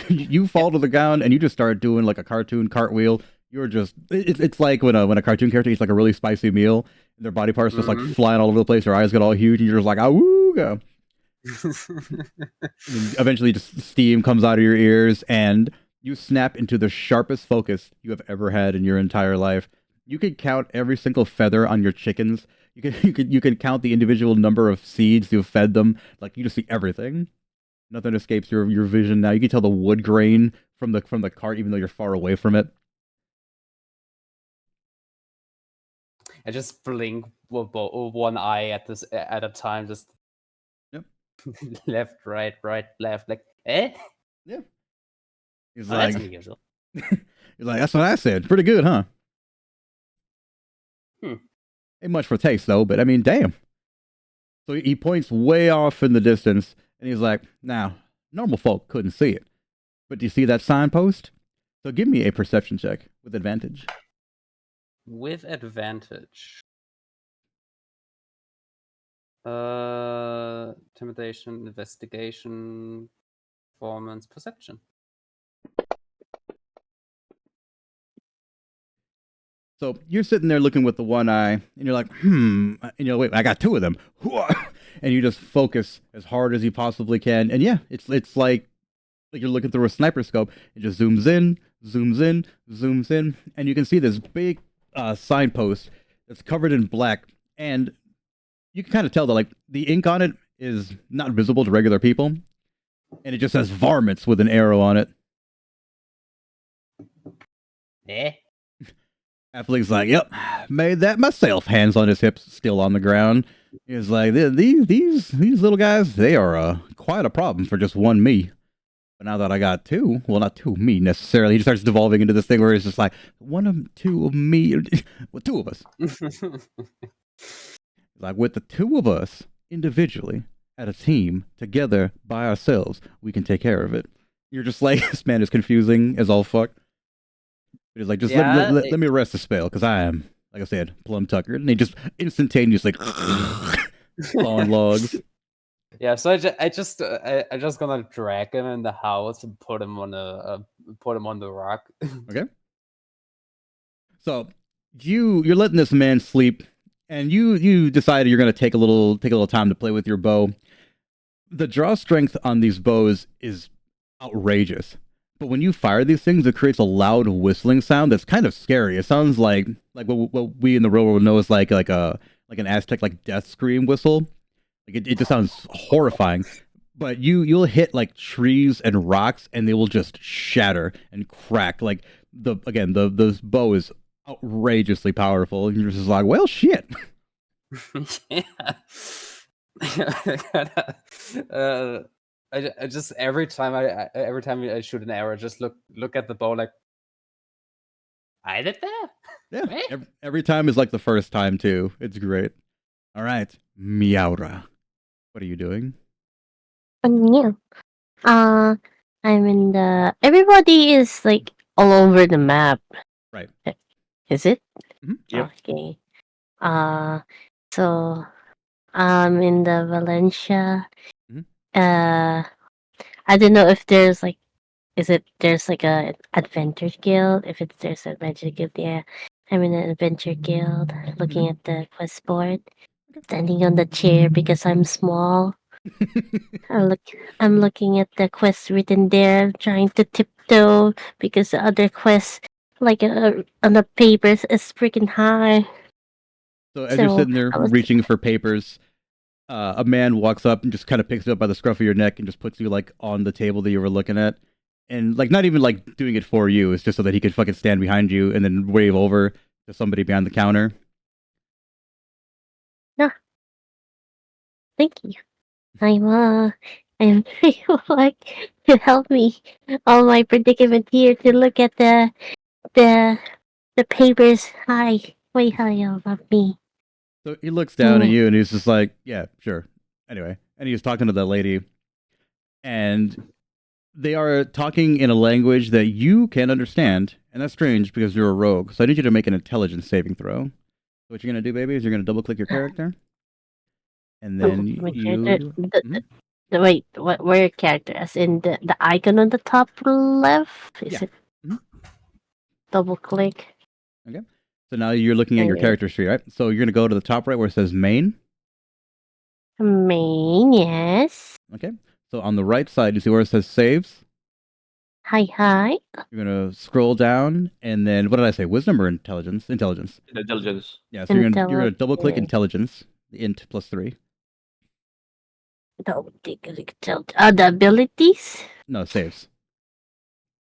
You fall to the ground and you just start doing like a cartoon cartwheel. You're just it's like when a cartoon character eats like a really spicy meal, and their body parts just like flying all over the place. Their eyes get all huge, and you're just like, ah, woo, go. And eventually, just steam comes out of your ears, and you snap into the sharpest focus you have ever had in your entire life. You could count every single feather on your chickens. You could count the individual number of seeds you've fed them. Like you just see everything. Nothing escapes your vision now. You can tell the wood grain from the cart, even though you're far away from it. I just blink with one eye at a time, just Yep. left, right, left, like eh? Yeah. He's Oh, like, that's unusual. he's like, that's what I said. Pretty good, huh? Ain't much for taste though, but I mean, damn. So he points way off in the distance, and he's like, now, normal folk couldn't see it. But do you see that signpost? So give me a perception check with advantage. With advantage. Intimidation, investigation, performance, perception. So you're sitting there looking with the one eye, and you're like, and you're like, wait, I got two of them. And you just focus as hard as you possibly can. And yeah, it's like you're looking through a sniper scope. It just zooms in, zooms in, zooms in, and you can see this big signpost that's covered in black. And you can kind of tell that like the ink on it is not visible to regular people, and it just says varmints with an arrow on it. Eh? Affleck's like, yep, made that myself. Hands on his hips, still on the ground. He's like, these little guys, they are quite a problem for just one me. But now that I got two, well, not two of me necessarily. He just starts devolving into this thing where it's just like, two of me, well, two of us. Like with the two of us individually at a team together by ourselves, we can take care of it. You're just like, this man is confusing as all fuck. But he's like, just let me rest the spell because I am, like I said, plum tuckered. And he just instantaneously on logs. Yeah, so I just gonna drag him in the house and put him on the rock. Okay. So you're letting this man sleep, and you decide you're gonna take a little time to play with your bow. The draw strength on these bows is outrageous, but when you fire these things, it creates a loud whistling sound that's kind of scary. It sounds like what we in the real world know is like an Aztec like death scream whistle. Like it just sounds horrifying. But you'll hit like trees and rocks, and they will just shatter and crack. Like the bow is outrageously powerful, and you're just like, well, shit. Yeah. I just every time I shoot an arrow, I just look at the bow like, I did that. Yeah, every time is like the first time too. It's great. All right, Miaura, what are you doing? Yeah. I'm in the. Everybody is like all over the map. Right. Is it? Mhm. Yep. Okay. So I'm in the Valencia. Mhm. I don't know if there's like, there's like a adventure guild? If there's an adventure guild, yeah. I'm in an adventure guild, looking at the quest board. standing on the chair because I'm small. I'm looking at the quest written there, trying to tiptoe because the other quest, like on the papers, is freaking high. So as you're So sitting there I was reaching for papers, a man walks up and just kind of picks you up by the scruff of your neck and just puts you like on the table that you were looking at, and like not even like doing it for you. It's just so that he could fucking stand behind you and then wave over to somebody behind the counter. thank you. I'm like to help me all my predicament here to look at the the papers high, way high above me. So he looks down at Yeah. you and he's just like, "Yeah, sure." Anyway, and he was talking to that lady, and they are talking in a language that you can understand, and that's strange because you're a rogue. So I need you to make an intelligence saving throw. So what you're gonna do, baby, is you're gonna double click your character, and then My character, you. Mhm. wait, what? Where character? As in the icon on the top left? Is Yeah. it Mhm. double click? Okay. So now you're looking at your character tree, right? So you're gonna go to the top right where it says main. Main, yes. Okay. So on the right side, you see where it says saves. Hi. You're gonna scroll down, and then what did I say? Wisdom or intelligence? Intelligence. Intelligence. Yeah. So you're gonna double click Intelligence. intelligence, the int +3. The abilities No, saves.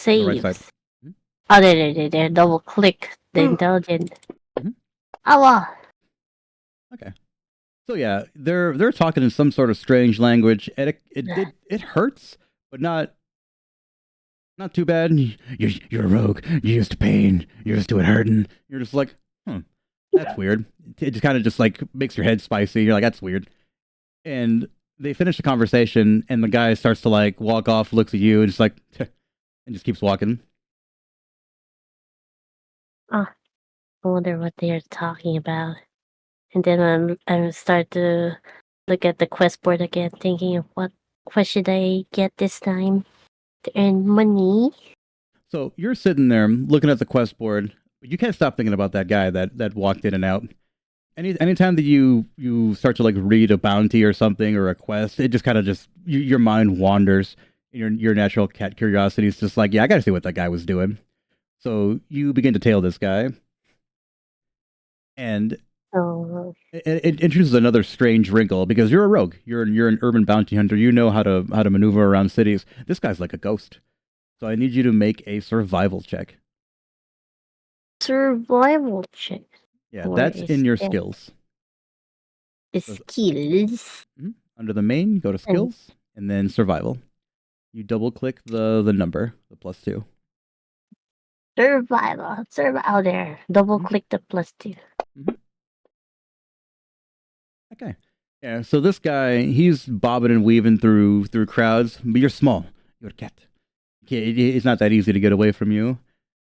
On the right side. saves. Oh, there. Double click the intelligence. Mhm. Oh, wow. Okay. So yeah, they're talking in some sort of strange language, and it hurts, but not too bad. You're a rogue. You're used to pain. You're used to it hurting. You're just like, that's weird. It just kind of just like makes your head spicy. You're like, that's weird. And they finish the conversation, and the guy starts to like walk off, looks at you, and just like, and just keeps walking. I wonder what they're talking about. And then I start to look at the quest board again, thinking of what quest should I get this time to earn money. So you're sitting there looking at the quest board, but you can't stop thinking about that guy that walked in and out. Anytime that you start to like read a bounty or something or a quest, it just kind of your mind wanders. Your natural cat curiosity is just like, yeah, I got to see what that guy was doing. So you begin to tail this guy, and So it introduces another strange wrinkle because you're a rogue. You're an urban bounty hunter. You know how to maneuver around cities. This guy's like a ghost. So I need you to make a survival check. survival check. Yeah, Where that's is in your that? skills. Skills. Under the main, you go to skills and then survival. You double click the number, the +2. Survival. Survival there. Double click the +2. Okay. Yeah, so this guy, he's bobbing and weaving through crowds, but you're small. You're a cat. It's not that easy to get away from you.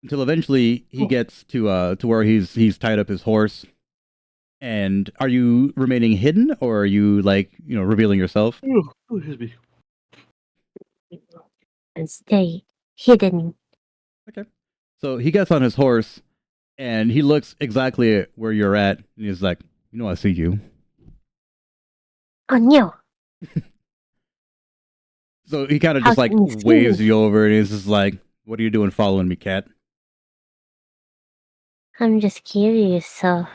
Until eventually he gets to where he's tied up his horse. And are you remaining hidden, or are you like, revealing yourself? Oh, excuse me. And stay hidden. Okay. So he gets on his horse and he looks exactly at where you're at, and he's like, I see you. Oh no. So he kind of How just like can you see waves me? you over, and he's just like, "What are you doing following me, cat?" I'm just curious of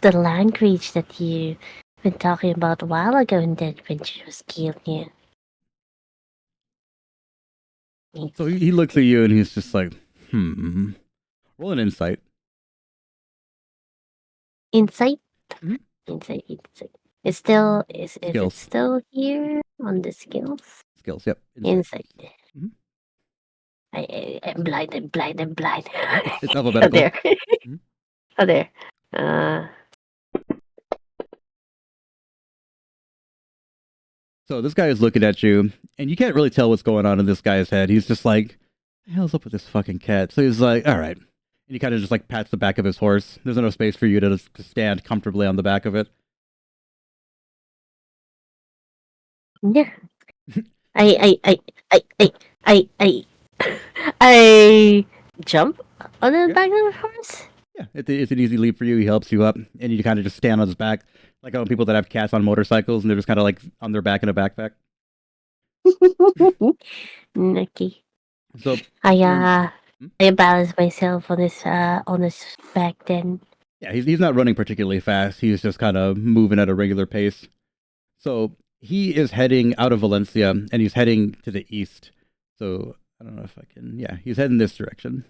the language that you've been talking about a while ago in the adventurous guild here. So he looks at you and he's just like, Roll an insight. Insight? Mhm. Insight. It's still is it Skills. still here on the skills? Skills, yep. Insight. Mhm. I'm blind. It's Oh, alphabetical. there. Mhm. Oh, there. So this guy is looking at you, and you can't really tell what's going on in this guy's head. He's just like, "What the hell's up with this fucking cat?" So he's like, "All right," and he kind of just like pats the back of his horse. There's enough space for you to stand comfortably on the back of it. Yeah. I I jump on the Yeah. back of the horse. Yeah, it's an easy leap for you. He helps you up, and you kind of just stand on his back. Like people that have cats on motorcycles and they're just kind of like on their back in a backpack. Okay. So I Hmm? I balance myself on this back then. yeah, he's not running particularly fast. He's just kind of moving at a regular pace. So he is heading out of Valencia and he's heading to the east. So I don't know if I can. Yeah, he's heading this direction.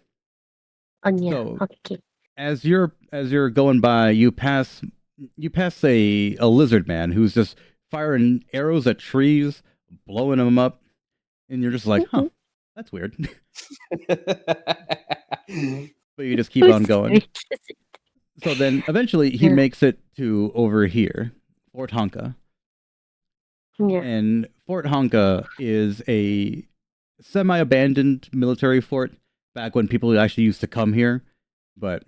Yeah. So Okay. as you're going by, you pass a lizard man who's just firing arrows at trees, blowing them up, and you're just like, huh, that's weird. But you just keep on going. So then eventually he Yeah. makes it to over here, Fort Honka. Yeah. And Fort Honka is a semi-abandoned military fort back when people actually used to come here. But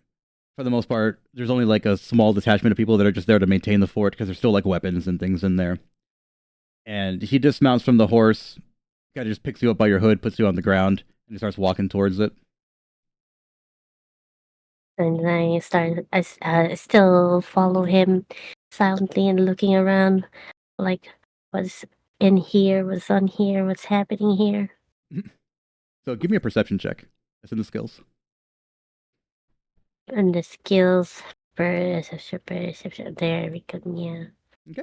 for the most part, there's only like a small detachment of people that are just there to maintain the fort because there's still like weapons and things in there. And he dismounts from the horse, kind of just picks you up by your hood, puts you on the ground, and he starts walking towards it. And I still follow him silently and looking around, like what's in here, what's on here, what's happening here. So give me a perception check. That's in the skills. And the skills, perception. There we go. Yeah. Okay.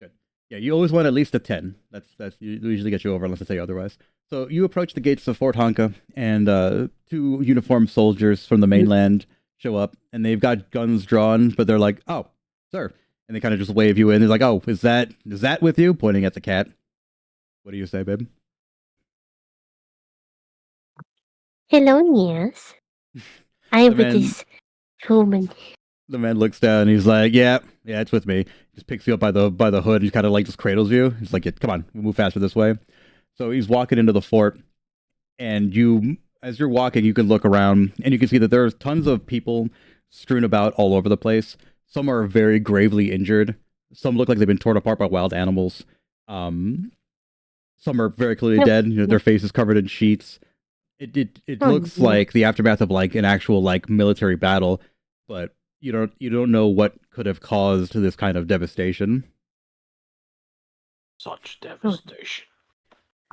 Good. Yeah, you always want at least a 10. That's usually get you over unless I say otherwise. So you approach the gates of Fort Honka, and two uniformed soldiers from the mainland show up, and they've got guns drawn, but they're like, "Oh, sir," and they kind of just wave you in. They're like, "Oh, is that with you?" Pointing at the cat. What do you say, babe? Hello, yes. I'm The with man, this woman. the man looks down. And he's like, "Yeah, it's with me." Just picks you up by the hood. He kind of like just cradles you. He's like, yeah, "Come on, we'll move faster this way." So he's walking into the fort, and as you're walking, you can look around and you can see that there's tons of people strewn about all over the place. Some are very gravely injured. Some look like they've been torn apart by wild animals. Um, some are very clearly dead. You know, their faces covered in sheets. It Oh, looks no. like the aftermath of like an actual like military battle, but you don't know what could have caused this kind of devastation. Such devastation.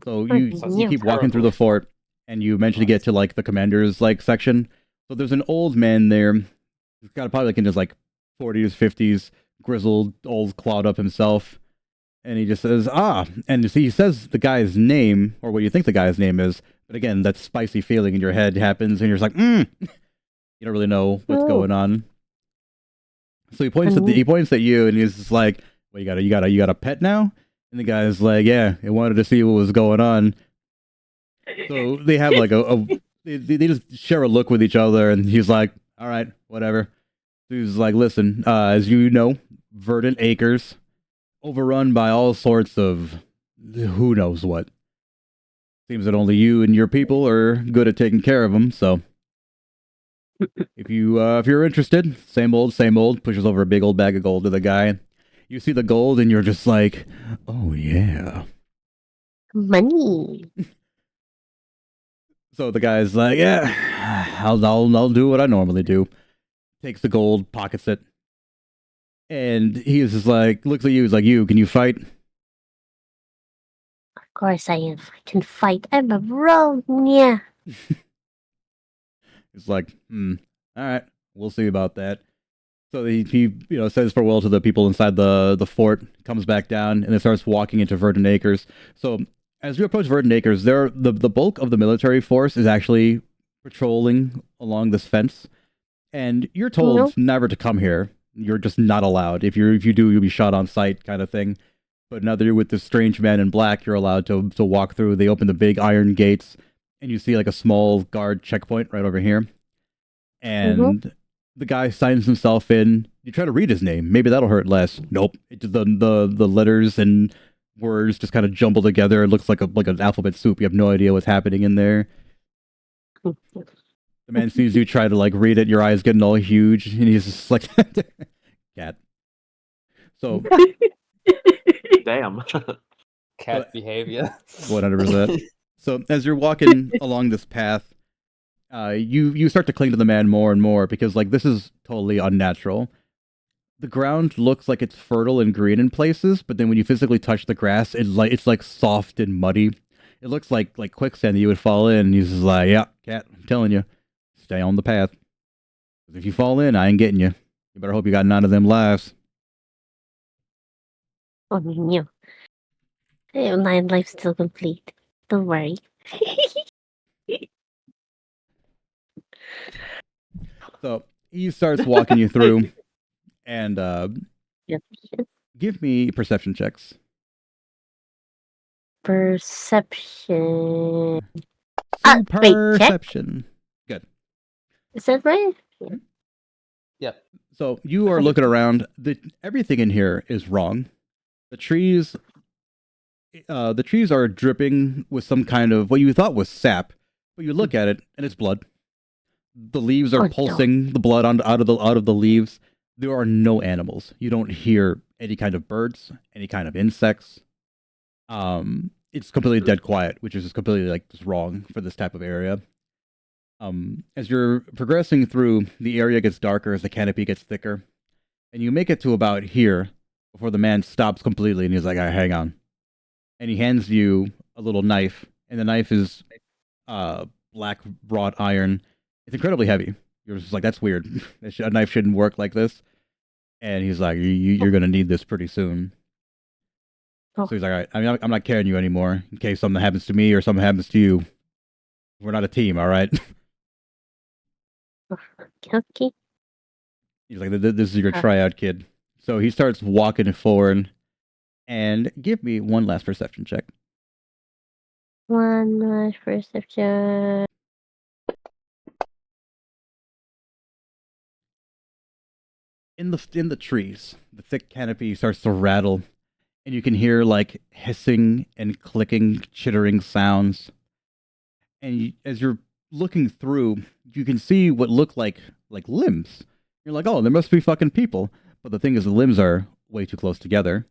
So Oh, you no. keep walking through the fort, and you eventually get to like the commander's like section. So there's an old man there. He's got probably like in his like 40s, 50s, grizzled, old, clawed up himself, and he just says, "Ah," and you see, he says the guy's name or what you think the guy's name is, but again, that spicy feeling in your head happens, and you're just like, You don't really know what's Oh. going on. So he points at you, and he's just like, "Well, you got a pet now?" And the guy's like, "Yeah, I wanted to see what was going on." So they have like they just share a look with each other, and he's like, "All right, whatever." He's like, "Listen, as you know, verdant acres, overrun by all sorts of who knows what. Seems that only you and your people are good at taking care of them. So if you're interested, same old, same old." Pushes over a big old bag of gold to the guy. You see the gold, and you're just like, "Oh yeah." Money. So the guy's like, "Yeah, I'll do what I normally do." Takes the gold, pockets it, and he's just like, looks at you. He's like, "You, can you fight?" Of course I can fight. I'm a bro. Yeah. He's like, all right, we'll see about that." So he says farewell to the people inside the fort, comes back down, and then starts walking into Verdant Acres. So as you approach Verdant Acres, the bulk of the military force is actually patrolling along this fence, and you're told Nope. never to come here. You're just not allowed. If you do, you'll be shot on sight, kind of thing. But now that you're with this strange man in black, you're allowed to walk through. They open the big iron gates, and you see like a small guard checkpoint right over here. And the guy signs himself in. You try to read his name. Maybe that'll hurt less. Nope. The letters and words just kind of jumble together. It looks like an alphabet soup. You have no idea what's happening in there. The man sees you try to like read it. Your eyes getting all huge, and he's just like, "Cat." So Damn. Cat behavior. 100%. So as you're walking along this path, you start to cling to the man more and more because like this is totally unnatural. The ground looks like it's fertile and green in places, but then when you physically touch the grass, it's like soft and muddy. It looks like quicksand that you would fall in. And he's just like, yeah, cat, I'm telling you, stay on the path. If you fall in, I ain't getting you. You better hope you got none of them lives. Oh, no. 9 lives still complete. Don't worry. So he starts walking you through, and Yep. give me perception checks. Perception. Wait, check? Superception. Good. Is that right? Yep. So you are looking around. Everything in here is wrong. The trees are dripping with some kind of what you thought was sap, but you look at it and it's blood. The leaves are Oh, no. pulsing the blood out of the leaves. There are no animals. You don't hear any kind of birds, any kind of insects. It's completely dead quiet, which is just completely like just wrong for this type of area. As you're progressing through, the area gets darker as the canopy gets thicker, and you make it to about here before the man stops completely and he's like, "All right, hang on," and he hands you a little knife, and the knife is black wrought iron. It's incredibly heavy. You're just like, that's weird. A knife shouldn't work like this. And he's like, you're going to need this pretty soon. Oh. So he's like, all right, I'm not carrying you anymore in case something happens to me or something happens to you. We're not a team, all right? Okay. He's like, this is your tryout, kid. So he starts walking forward, and give me one last perception check. One last perception. In the trees, the thick canopy starts to rattle, and you can hear like hissing and clicking, chittering sounds. And as you're looking through, you can see what look like limbs. You're like, oh, there must be fucking people. But the thing is, the limbs are way too close together.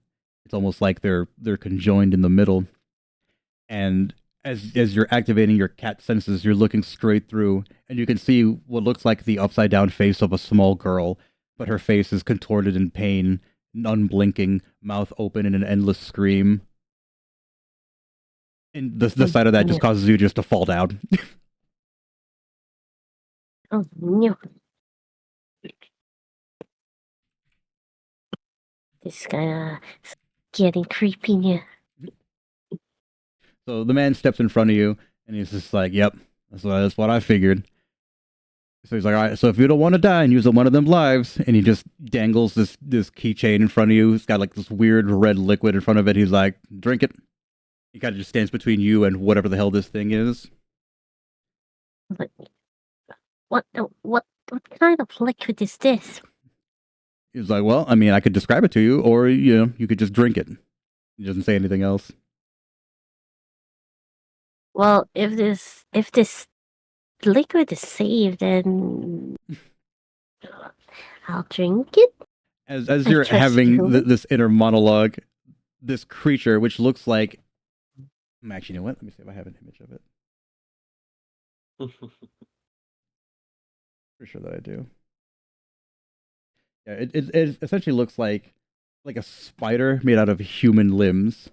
It's almost like they're conjoined in the middle. And as you're activating your cat senses, you're looking straight through, and you can see what looks like the upside down face of a small girl, but her face is contorted in pain, unblinking, mouth open in an endless scream. And the side of that just causes you just to fall down. Oh, no. This is kind of getting creepy now. So the man steps in front of you, and he's just like, "Yep, that's what I figured." So he's like, "All right, so if you don't want to die and use one of them lives," and he just dangles this keychain in front of you. It's got like this weird red liquid in front of it. He's like, "Drink it." He kind of just stands between you and whatever the hell this thing is. What kind of liquid is this? He's like, "Well, I mean, I could describe it to you, or you could just drink it." He doesn't say anything else. Well, if this liquid is safe, then I'll drink it. As you're having this inner monologue, this creature, which looks like, actually, you know what? Let me see if I have an image of it. Pretty sure that I do. Yeah, it essentially looks like a spider made out of human limbs.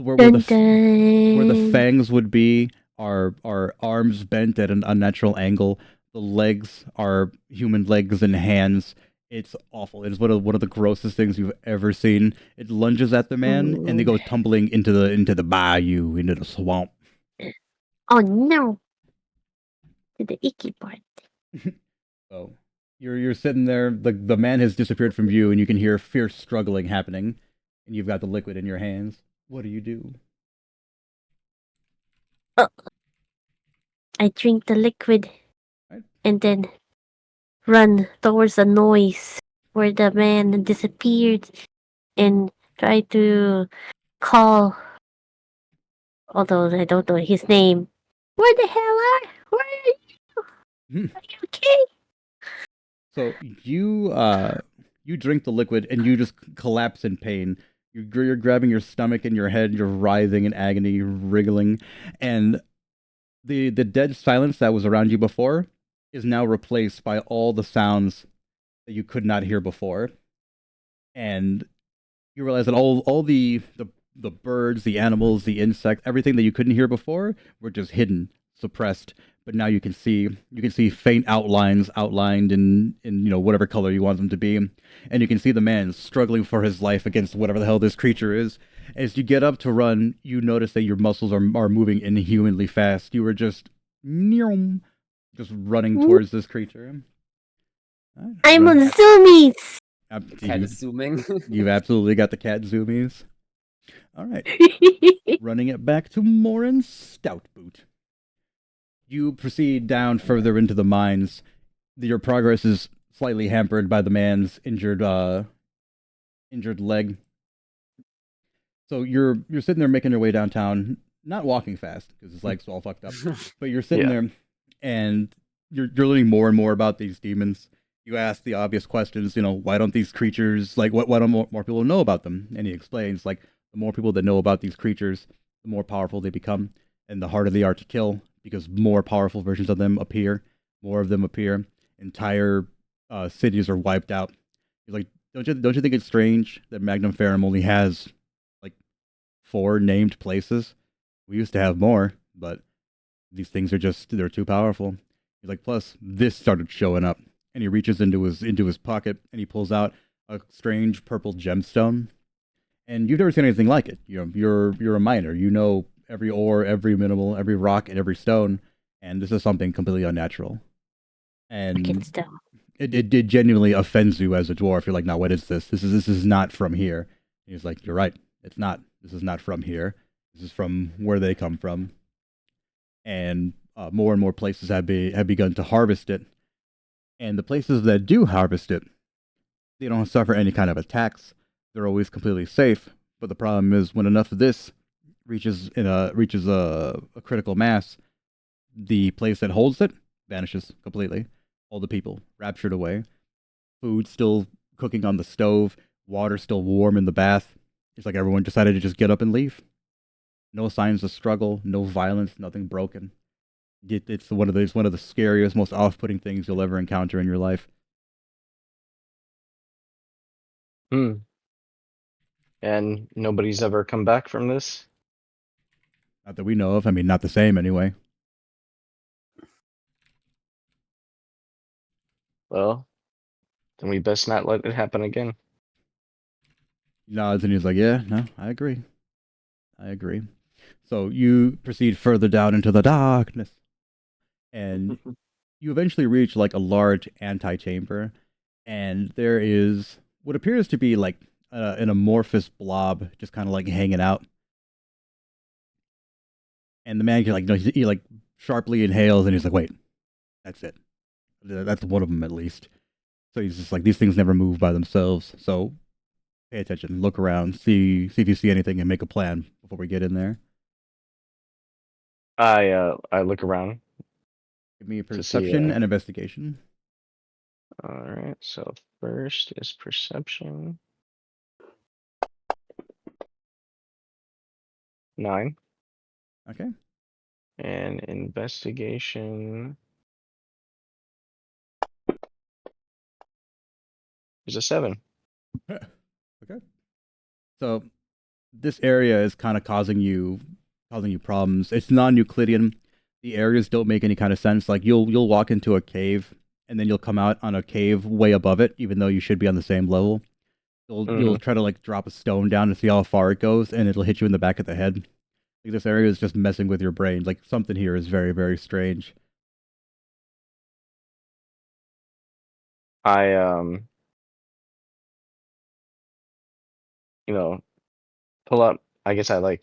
Where the fangs would be are arms bent at an unnatural angle. The legs are human legs and hands. It's awful. It is one of the grossest things you've ever seen. It lunges at the man, and they go tumbling into the bayou, into the swamp. Oh no! To the icky part. So you're sitting there. The man has disappeared from view, and you can hear fierce struggling happening. And you've got the liquid in your hands. What do you do? I drink the liquid, right, and then run towards the noise where the man disappeared, and try to call. Although I don't know his name. Where the hell are? Where are you? Are you okay? So you drink the liquid and you just collapse in pain. You're grabbing your stomach and your head. You're writhing in agony, you're wriggling, and the dead silence that was around you before is now replaced by all the sounds that you could not hear before, and you realize that all the birds, the animals, the insects, everything that you couldn't hear before were just hidden, suppressed. But now you can see faint outlines outlined in whatever color you want them to be, and you can see the man struggling for his life against whatever the hell this creature is. As you get up to run, you notice that your muscles are moving inhumanly fast. You were just running towards this creature. I'm Run. on zoomies. Cat is zooming. You've absolutely got the cat zoomies. All right. Running it back to Morin Stout Boot. You proceed down further into the mines. Your progress is slightly hampered by the man's injured leg. So you're sitting there making your way downtown, not walking fast because his leg's all fucked up. But you're sitting there, and you're learning more and more about these demons. You ask the obvious questions, why don't these creatures, why don't more people know about them? And he explains, the more people that know about these creatures, the more powerful they become, and the harder they are to kill, because more powerful versions of them appear, more of them appear. Entire cities are wiped out. He's like, don't you think it's strange that Magnum Ferrum only has 4 named places? We used to have more, but these things they're too powerful. He's like, plus this started showing up, and he reaches into his pocket and he pulls out a strange purple gemstone. And you've never seen anything like it. You're a miner. You know every ore, every mineral, every rock, and every stone, and this is something completely unnatural. And it genuinely offends you as a dwarf. You're like, no, what is this? This is not from here. And he's like, you're right. It's not. This is not from here. This is from where they come from. And more and more places have begun to harvest it. And the places that do harvest it, they don't suffer any kind of attacks. They're always completely safe. But the problem is, when enough of this reaches a critical mass, the place that holds it vanishes completely. All the people raptured away. Food still cooking on the stove. Water still warm in the bath. It's like everyone decided to just get up and leave. No signs of struggle, no violence, nothing broken. It's one of the scariest, most off-putting things you'll ever encounter in your life. And nobody's ever come back from this? Not that we know of. I mean, not the same anyway. Well, then we best not let it happen again. He nods and he's like, yeah, no, I agree. So you proceed further down into the darkness. And you eventually reach a large antechamber. And there is what appears to be an amorphous blob just kind of hanging out. And the man he sharply inhales and he's like, wait, that's it. That's one of them at least. So he's just like, these things never move by themselves. So pay attention, look around, see if you see anything, and make a plan before we get in there. I look around. Give me a perception and investigation. All right. So first is perception. 9. Okay. And investigation is a 7. Okay. So this area is kind of causing you problems. It's non-Euclidean. The areas don't make any kind of sense. You'll walk into a cave and then you'll come out on a cave way above it, even though you should be on the same level. You'll try to drop a stone down to see how far it goes, and it'll hit you in the back of the head. This area is just messing with your brain. Something here is very, very strange. I pull up. I guess I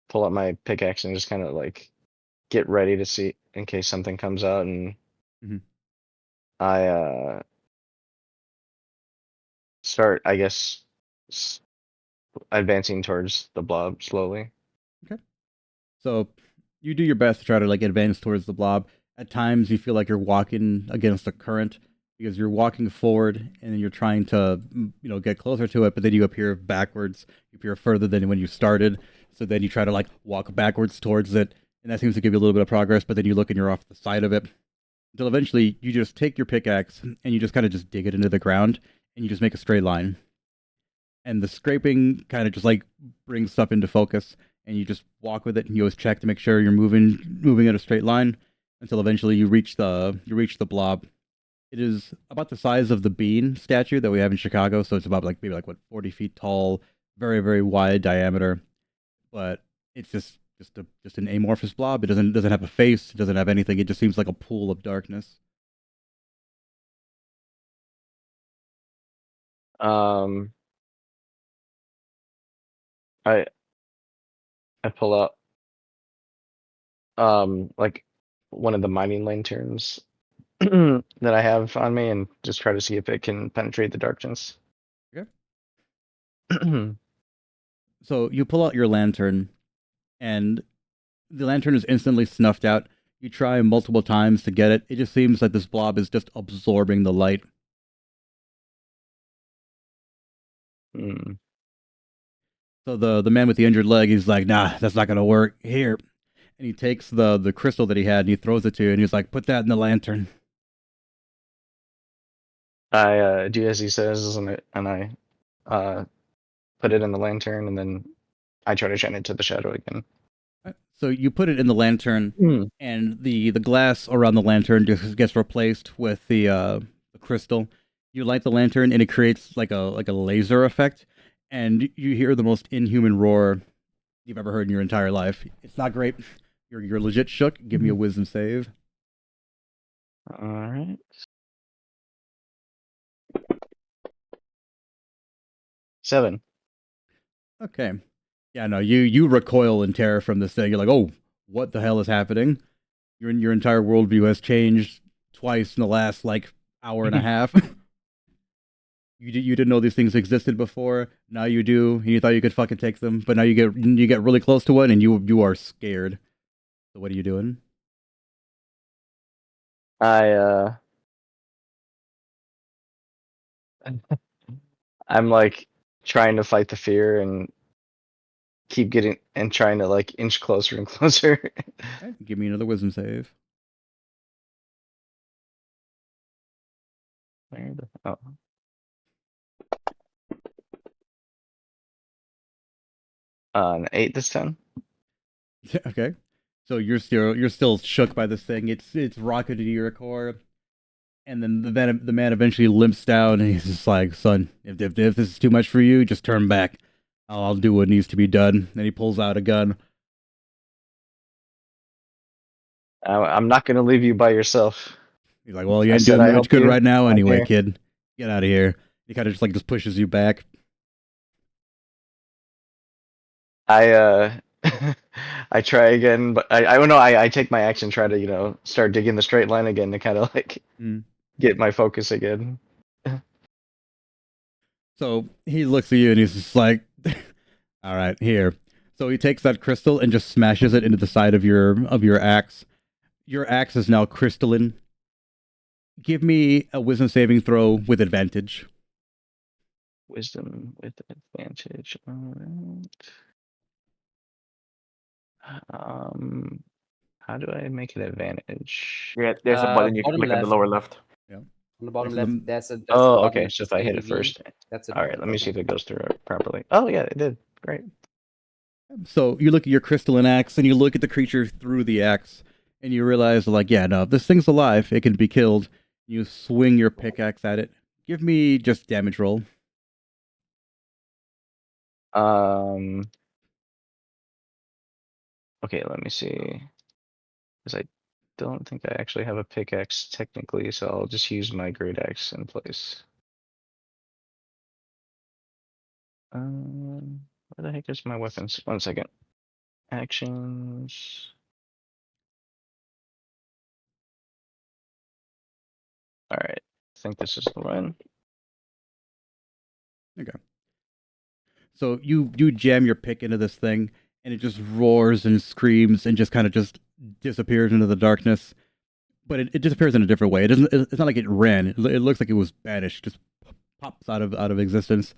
pull up my pickaxe and just kind of get ready to see in case something comes out, and I start, I guess, advancing towards the blob slowly. Okay. So you do your best to try to advance towards the blob. At times you feel like you're walking against a current because you're walking forward and then you're trying to get closer to it, but then you appear backwards. You appear further than when you started. So then you try to walk backwards towards it, and that seems to give you a little bit of progress. But then you look and you're off the side of it until eventually you just take your pickaxe and you just kind of just dig it into the ground and you just make a straight line. And the scraping kind of just like brings stuff into focus, and you just walk with it and you always check to make sure you're moving in a straight line until eventually you reach the blob. It is about the size of the bean statue that we have in Chicago, so it's about like maybe like what 40 feet tall, very very wide diameter, but it's just an amorphous blob. It doesn't have a face, it doesn't have anything. It just seems like a pool of darkness. Um, I I pull out like one of the mining lanterns that I have on me and just try to see if it can penetrate the darkness. Okay. So you pull out your lantern, and the lantern is instantly snuffed out. You try multiple times to get it. It just seems like this blob is just absorbing the light. Hmm. So the man with the injured leg, he's like, nah, that's not gonna work. Here. And he takes the crystal that he had and he throws it to you and he's like, put that in the lantern. I do as he says, and I uh put it in the lantern, and then I try to shine it to the shadow again. So you put it in the lantern, Hmm. and the glass around the lantern just gets replaced with the crystal. You light the lantern, and it creates like a laser effect, and you hear the most inhuman roar you've ever heard in your entire life. It's not great. You're legit shook. Give me a wisdom save. All right. 7. Okay. Yeah, no, you recoil in terror from this thing. You're like, oh, what the hell is happening? Your entire worldview has changed twice in the last like hour and a half. You didn't know these things existed before. Now you do, and you thought you could fucking take them, but now you get really close to one, and you are scared. So what are you doing? I I'm like trying to fight the fear and keep getting and trying to like inch closer and closer. Okay, give me another wisdom save. Where the, oh. An 8 this time. Okay, so you're still shook by this thing. It's rocketed to your core, and then the man eventually limps down, and he's just like, "Son, if this is too much for you, just turn back. I'll do what needs to be done." Then he pulls out a gun. I'm not gonna leave you by yourself. He's like, "Well, you I ain't said doing I me much help good you. right now, I'm anyway, here. kid. Get out of here." He kind of just pushes you back. I I try again, but I don't know. I take my action, try to start digging the straight line again to kind of like Mm. get my focus again. So he looks at you and he's just like, "All right, here." So he takes that crystal and just smashes it into the side of your axe. Your axe is now crystalline. Give me a wisdom saving throw with advantage. Wisdom with advantage. All right. How do I make it advantage? Yeah, there's a button you can Bottom click on the left. lower left. Yeah. On the bottom Next to left, there's a Oh, button okay. that So if says I hit it ADV. first. That's a All right. Let me see if okay. it goes through properly. Oh yeah, it did. Great. So you look at your crystalline axe and you look at the creature through the axe and you realize, like, yeah, no, this thing's alive. It can be killed. You swing your pickaxe at it. Give me just damage roll. Okay. Let me see. Because I don't think I actually have a pickaxe technically, so I'll just use my great axe in place. Where the heck is my weapons? 1 second. Actions. All right. I think this is the one. Okay. So you jam your pick into this thing and it just roars and screams and just kind of just disappears into the darkness. But it disappears in a different way. It doesn't. It's not like it ran. It looks like it was banished. Just pops out of existence.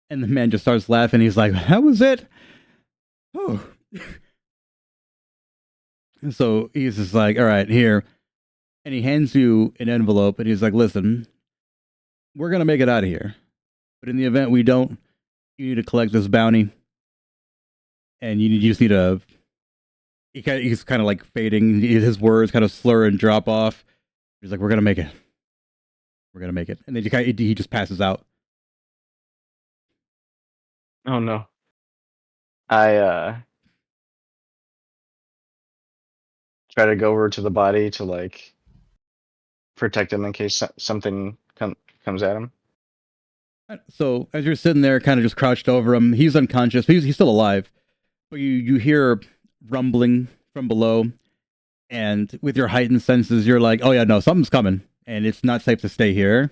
And the man just starts laughing. He's like, "That was it. Oh, So he's just like, all right, here. And he hands you an envelope and he's like, listen, we're going to make it out of here. But in the event we don't, you need to collect this bounty. And you just need to. He's kind of like fading. His words kind of slur and drop off. He's like, we're going to make it. We're going to make it. And then he just passes out. Oh no. I try to go over to the body to like protect him in case something comes at him. So as you're sitting there, kind of just crouched over him, he's unconscious. He's still alive, but you hear rumbling from below, and with your heightened senses, you're like, oh yeah, no, something's coming, and it's not safe to stay here.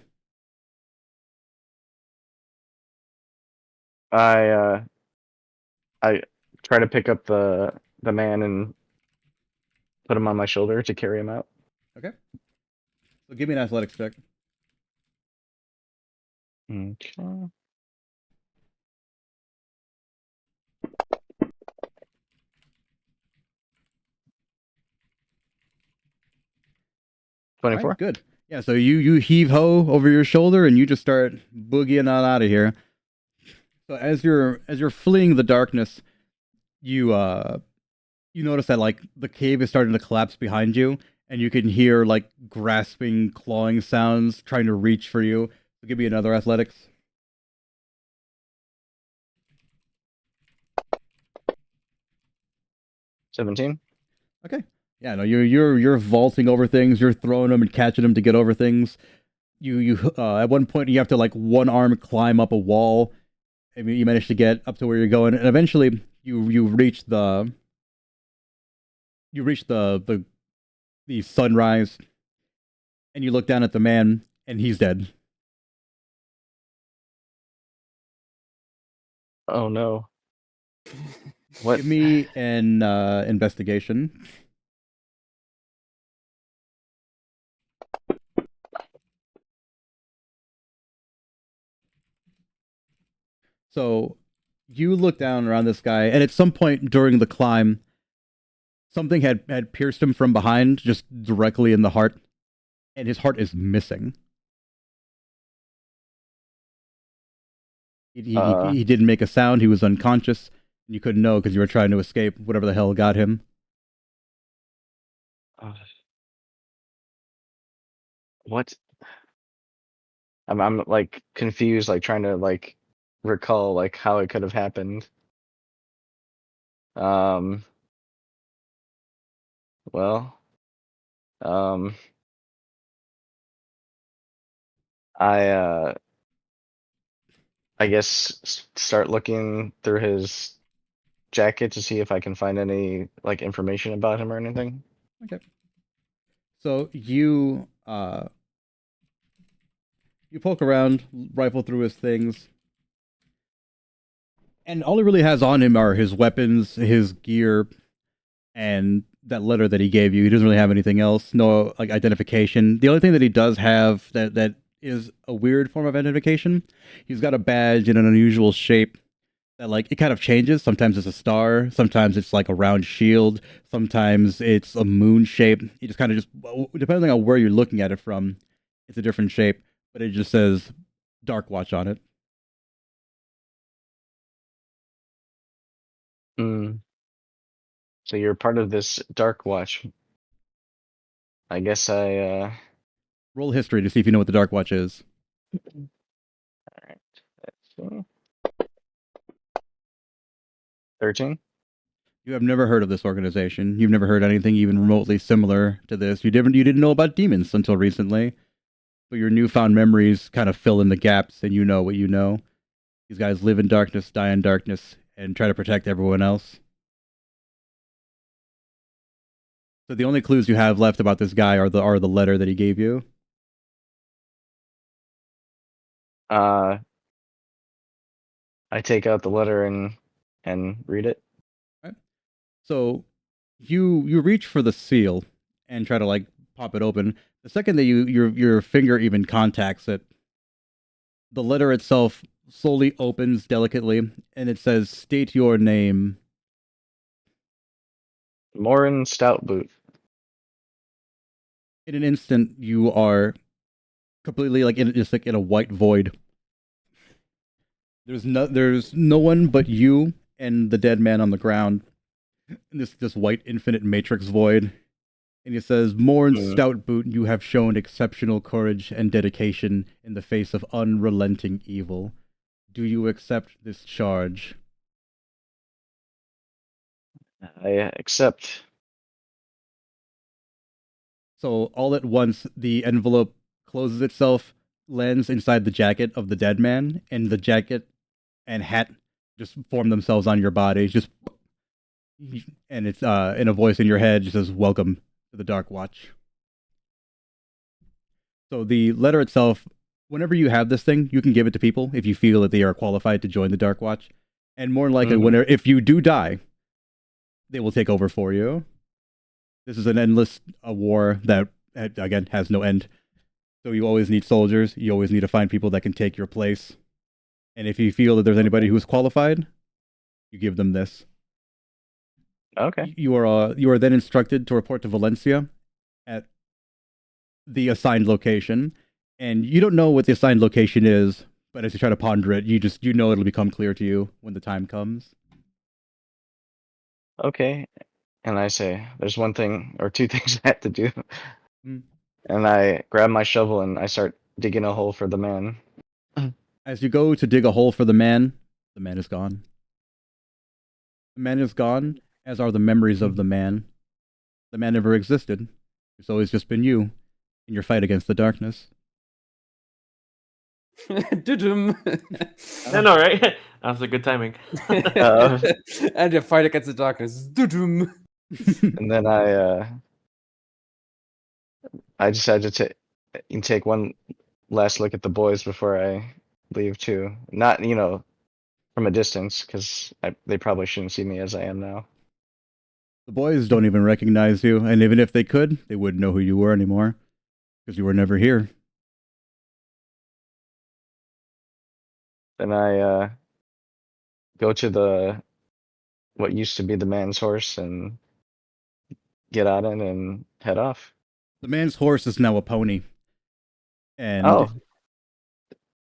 I try to pick up the man and put him on my shoulder to carry him out. Okay. So give me an athletics check. Okay. All 24. right, good. Yeah, so you heave ho over your shoulder and you just start boogieing on out of here. So as you're fleeing the darkness, you you notice that like the cave is starting to collapse behind you, and you can hear like grasping, clawing sounds trying to reach for you. So give me another athletics. 17. Okay. Yeah, no, you're vaulting over things. You're throwing them and catching them to get over things. You at one point you have to like one arm climb up a wall. I mean, you manage to get up to where you're going, and eventually you reach the sunrise, and you look down at the man, and he's dead. Oh no. What? Give me an investigation. So you look down around this guy, and at some point during the climb, something had pierced him from behind, just directly in the heart, and his heart is missing. He didn't make a sound. He was unconscious, and you couldn't know because you were trying to escape whatever the hell got him. What? I'm like confused, like trying to like recall like how it could have happened. Um. Well. Um. I I guess start looking through his jacket to see if I can find any like information about him or anything. Okay. So you poke around, rifle through his things, and all he really has on him are his weapons, his gear, and that letter that he gave you. He doesn't really have anything else. No like identification. The only thing that he does have that is a weird form of identification. He's got a badge in an unusual shape that like it kind of changes. Sometimes it's a star, sometimes it's like a round shield, sometimes it's a moon shape. It just kind of just depending on where you're looking at it from, it's a different shape, but it just says Dark Watch on it. Hmm. So you're part of this Dark Watch. I guess I Roll history to see if you know what the Dark Watch is. all right. Let's see. 13. You have never heard of this organization. You've never heard anything even remotely similar to this. You didn't know about demons until recently. But your newfound memories kind of fill in the gaps, and you know what you know. These guys live in darkness, die in darkness, and try to protect everyone else. So the only clues you have left about this guy are the letter that he gave you. Uh, I take out the letter and read it. Right? So you reach for the seal and try to like pop it open. The second that your finger even contacts it, the letter itself slowly opens delicately, and it says, "State your name." Morin Stout Boot. In an instant, you are completely like in a white void. There's no one but you and the dead man on the ground in this white infinite matrix void. And he says, Morn Stout Boot, you have shown exceptional courage and dedication in the face of unrelenting evil. Do you accept this charge? I accept. So all at once, the envelope closes itself, lands inside the jacket of the dead man, and the jacket and hat just form themselves on your body. Just, and it's in a voice in your head just says, "Welcome to the Dark Watch." So the letter itself, whenever you have this thing, you can give it to people if you feel that they are qualified to join the Dark Watch, and more than likely, whenever if you do die, they will take over for you. This is an endless war that, again, has no end. So you always need soldiers. You always need to find people that can take your place. And if you feel that there's anybody who is qualified, you give them this. Okay. You are then instructed to report to Valencia at the assigned location. And you don't know what the assigned location is, but as you try to ponder it, you know it'll become clear to you when the time comes. Okay. And I say, there's one thing or two things I have to do. Mm. And I grab my shovel and I start digging a hole for the man. As you go to dig a hole for the man is gone. The man is gone, as are the memories of the man. The man never existed. It's always just been you in your fight against the darkness. Dudum. I know, right? That's a good timing. And your fight against the darkness. Dudum. And then I decided to take one last look at the boys before I leave too. Not, from a distance, because they probably shouldn't see me as I am now. The boys don't even recognize you, and even if they could, they wouldn't know who you were anymore, because you were never here. Then I go to what used to be the man's horse and get on it and head off. The man's horse is now a pony, and Oh.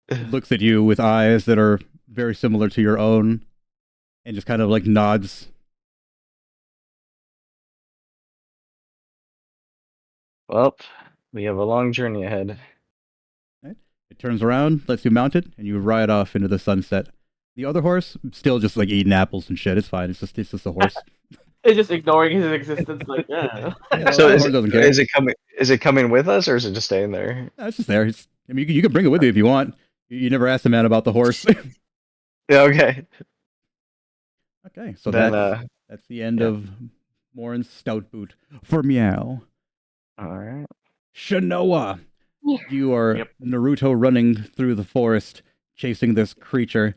it looks at you with eyes that are very similar to your own, and just kind of like nods. Well, we have a long journey ahead. It turns around, lets you mount it, and you ride off into the sunset. The other horse, still just like eating apples and shit. It's fine. It's just a horse. It's just ignoring his existence, like, yeah. So the horse doesn't care. is it coming? Is it coming with us, or is it just staying there? No, it's just there. I mean, you can bring it with you if you want. You never asked the man about the horse. Yeah. Okay. Okay, so Then, that's the end of Morin's Stout Boot for Meow. All right. Shanoa, Yeah. you are Naruto running through the forest, chasing this creature.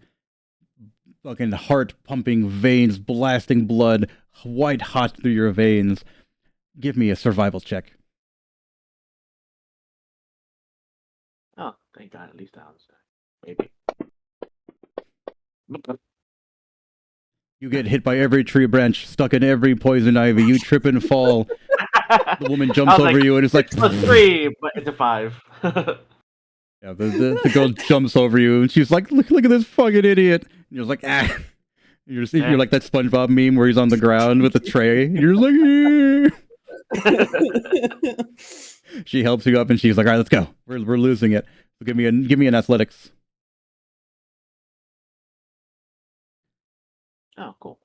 Fucking heart pumping, veins blasting blood, white hot through your veins. Give me a survival check. Oh, thank God, at least I was maybe. You get hit by every tree branch, stuck in every poison ivy. You trip and fall. The woman jumps I was over like, you, and it's like It's a 3, but it's a 5. Yeah, the girl jumps over you, and she's like, "Look at this fucking idiot!" And you're just like, "Ah." You're like that SpongeBob meme where he's on the ground with a tray. And you're just like, "Eh." She helps you up, and she's like, "All right, let's go. We're losing it. So give me an athletics." Oh, cool.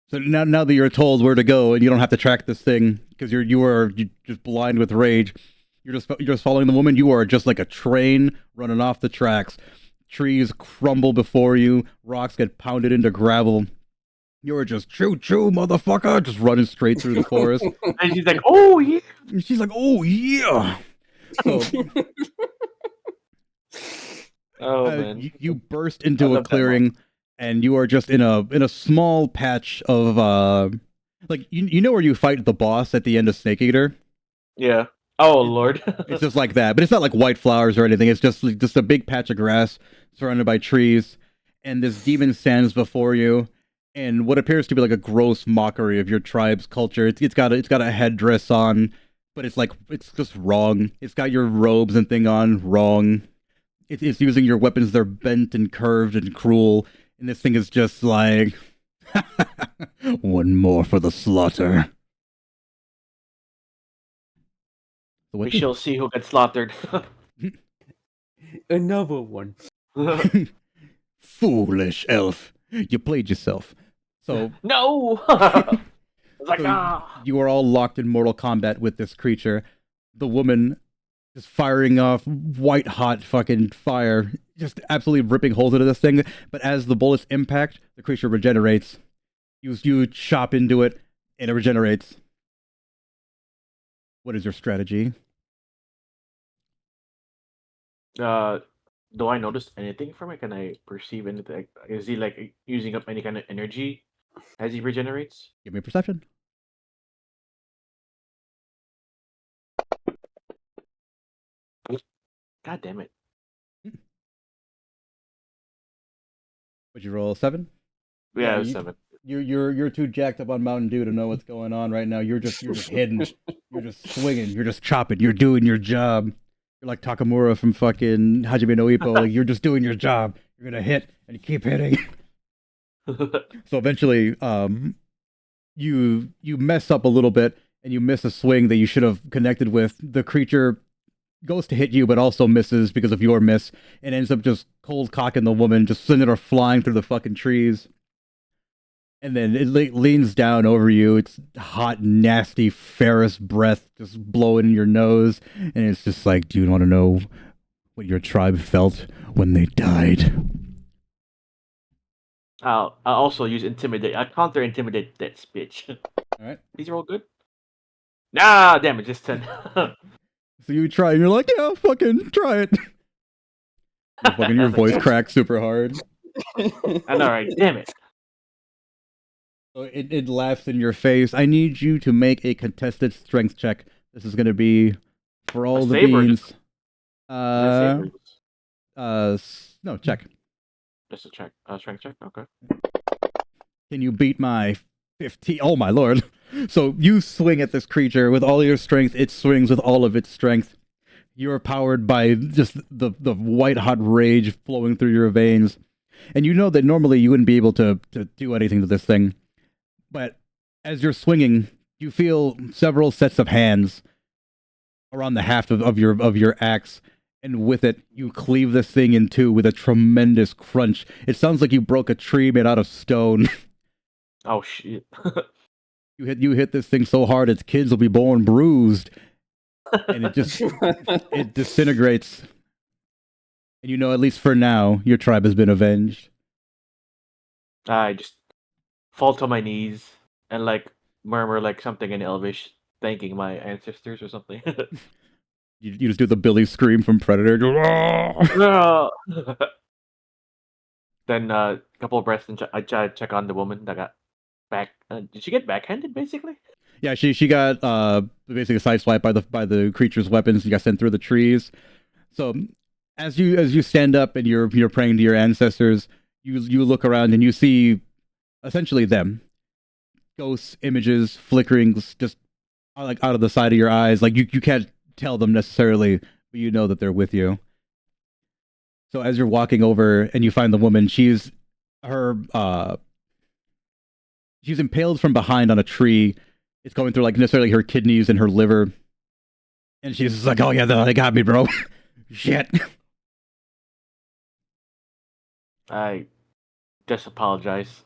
So now that you're told where to go, and you don't have to track this thing because you are just blind with rage. You're just following the woman. You are just like a train running off the tracks. Trees crumble before you. Rocks get pounded into gravel. You're just choo choo, motherfucker, just running straight through the forest. And she's like, "Oh yeah." And she's like, "Oh yeah." So, Oh man. you burst into a clearing, and you are just in a small patch of like you know where you fight the boss at the end of Snake Eater. Yeah. Oh Lord. It's just like that, but it's not like white flowers or anything. It's just a big patch of grass surrounded by trees, and this demon stands before you, and what appears to be like a gross mockery of your tribe's culture. It's got a headdress on, but it's just wrong. It's got your robes and thing on wrong. It's using your weapons. They're bent and curved and cruel, and this thing is just like one more for the slaughter. So We shall see who gets slaughtered. Another one. Foolish elf, you played yourself. So No! It's like, so you are all locked in mortal combat with this creature. The woman is firing off white hot fucking fire, just absolutely ripping holes into this thing. But as the bullets impact, the creature regenerates. You chop into it, and it regenerates. What is your strategy? Do I notice anything from it? Can I perceive anything? Is he like using up any kind of energy as he regenerates? Give me a perception. God damn it! Would you roll a 7? Yeah, it was you, 7. you're too jacked up on Mountain Dew to know what's going on right now. You're just hidden. You're just swinging. You're just chopping. You're doing your job. You're like Takamura from fucking Hajime no Ippo. Like you're just doing your job. You're gonna hit and you keep hitting. So eventually, you mess up a little bit and you miss a swing that you should have connected with. The creature goes to hit you, but also misses because of your miss, and ends up just cold cocking the woman, just sending her flying through the fucking trees. And then it leans down over you. It's hot, nasty Ferris breath just blowing in your nose, and it's just like, do you want to know what your tribe felt when they died? I'll also use intimidate. I counter intimidate that bitch. All right. These are all good. Nah, damn it, just 10. So you try, and you're like, yeah, fucking try it. Your voice cracks super hard. I know, right? Damn it. So it laughs in your face. I need you to make a contested strength check. This is going to be for all the beans. No, check. Just a check. Strength check. Okay. Can you beat my 15? Oh my lord! So you swing at this creature with all your strength. It swings with all of its strength. You're powered by just the white hot rage flowing through your veins, and you know that normally you wouldn't be able to do anything to this thing. But as you're swinging, you feel several sets of hands around the haft of your axe, and with it, you cleave this thing in two with a tremendous crunch. It sounds like you broke a tree made out of stone. Oh shit! You hit this thing so hard, its kids will be born bruised, and it it disintegrates. And you know, at least for now, your tribe has been avenged. I just fall to my knees and like murmur like something in Elvish, thanking my ancestors or something. You just do the Billy scream from Predator. Then a couple of breaths, and I try to check on the woman that got back. Did she get backhanded, basically? Yeah, she got basically sideswiped by the creature's weapons. You got sent through the trees. So as you stand up and you're praying to your ancestors, you look around and you see essentially them, ghosts, images, flickering just like out of the side of your eyes. Like you can't tell them necessarily, but you know that they're with you. So as you're walking over and you find the woman, she's impaled from behind on a tree. It's going through like necessarily her kidneys and her liver. And she's just like, oh yeah, they got me, bro. Shit. I just apologize.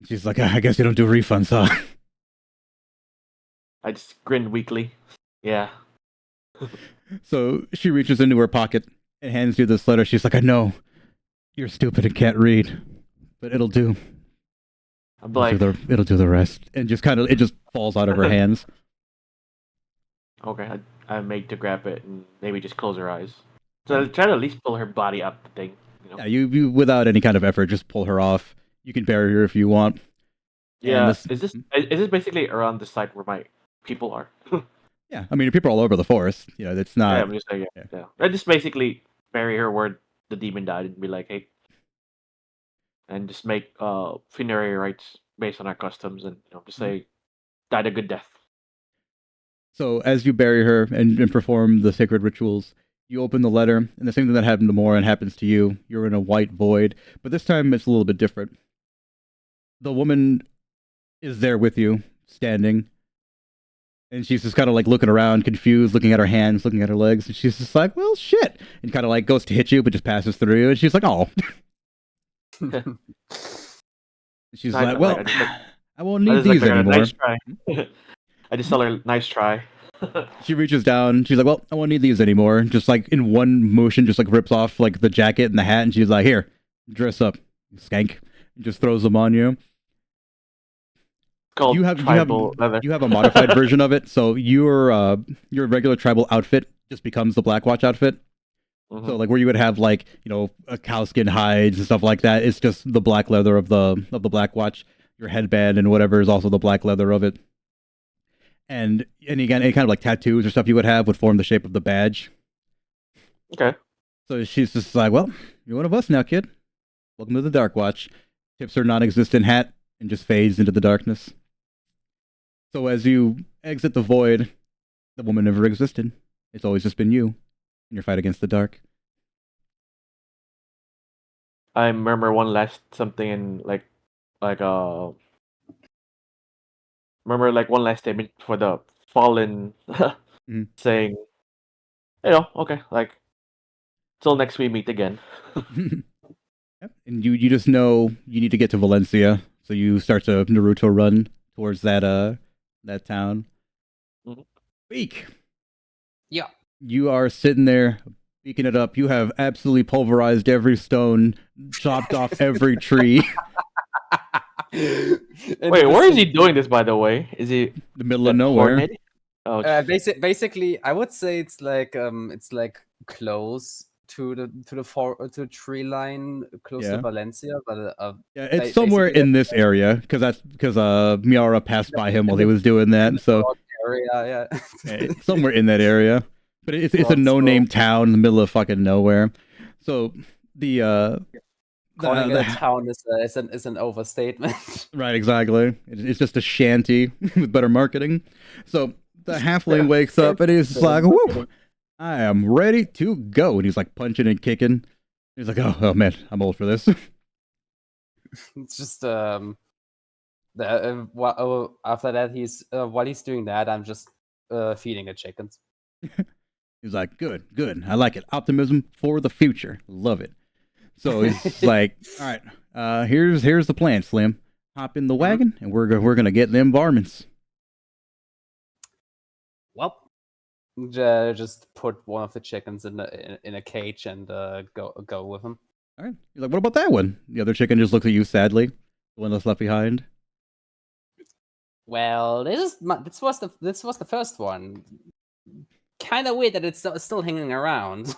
She's like, I guess you don't do refunds, huh? I just grinned weakly. Yeah. So she reaches into her pocket and hands you this letter. She's like, I know you're stupid and can't read, but it'll do. I'm like, It'll do the rest. And just it just falls out of her hands. okay, I make to grab it and maybe just close her eyes. So I try to at least pull her body up the thing. You know? Yeah, you without any kind of effort, just pull her off. You can bury her if you want. Yeah, is this basically around the site where my people are? Yeah, I mean, people are all over the forest. You know, it's not. Yeah, I'm just saying, yeah. I just basically bury her where the demon died and be like, hey, and just make funerary rites based on our customs, and just say died a good death. So as you bury her and perform the sacred rituals, you open the letter, and the same thing that happened to Morin happens to you. You're in a white void, but this time it's a little bit different. The woman is there with you, standing, and she's just kind of like looking around, confused, looking at her hands, looking at her legs, and she's just like, well, shit, and kind of like goes to hit you, but just passes through you, and she's like, oh. She's like, well, I won't need these anymore. Nice try. I just tell her, nice try. She reaches down. She's like, well, I won't need these anymore. Just like in one motion, just like rips off like the jacket and the hat. And she's like, here, dress up, skank. And just throws them on you. Called you have leather. You have a modified version of it. So your regular tribal outfit just becomes the Black Watch outfit. So like where you would have like, a cowskin hides and stuff like that. It's just the black leather of the Black Watch. Your headband and whatever is also the black leather of it. And again, any kind of like tattoos or stuff you would have would form the shape of the badge. Okay. So she's just like, well, you're one of us now, kid. Welcome to the Dark Watch. Tips her non-existent hat and just fades into the darkness. So as you exit the void, the woman never existed. It's always just been you in your fight against the dark. I remember one last something in remember like one last statement for the fallen saying, okay, like till next we meet again. Yep. And you just know you need to get to Valencia, so you start to Naruto run towards that town. Beak. Yeah. You are sitting there beaking it up. You have absolutely pulverized every stone, chopped off every tree. Wait, where is he doing this, by the way? Is he the middle of nowhere? Oh, basically, I would say it's like close to the tree line, close to Valencia, but yeah, it's somewhere in this area because Miara passed by him while he was doing that. So area, yeah, it's somewhere in that area, but it's a no-name town in the middle of fucking nowhere. So calling it a town is an overstatement. Right, exactly. It's just a shanty with better marketing. So the halfling wakes up and he's like, whoop, I am ready to go. And he's like punching and kicking. He's like, oh man, I'm old for this. It's just after that he's while he's doing that, I'm just feeding the chickens. He's like, good. I like it. Optimism for the future. Love it. So he's like, all right, here's the plan, Slim. Hop in the wagon, and we're gonna get them varmints. Well, just put one of the chickens in a cage and go with him. All right. He's like, what about that one? The other chicken just looks at you sadly. The one that's left behind. Well, this was the first one. Kind of weird that it's still hanging around.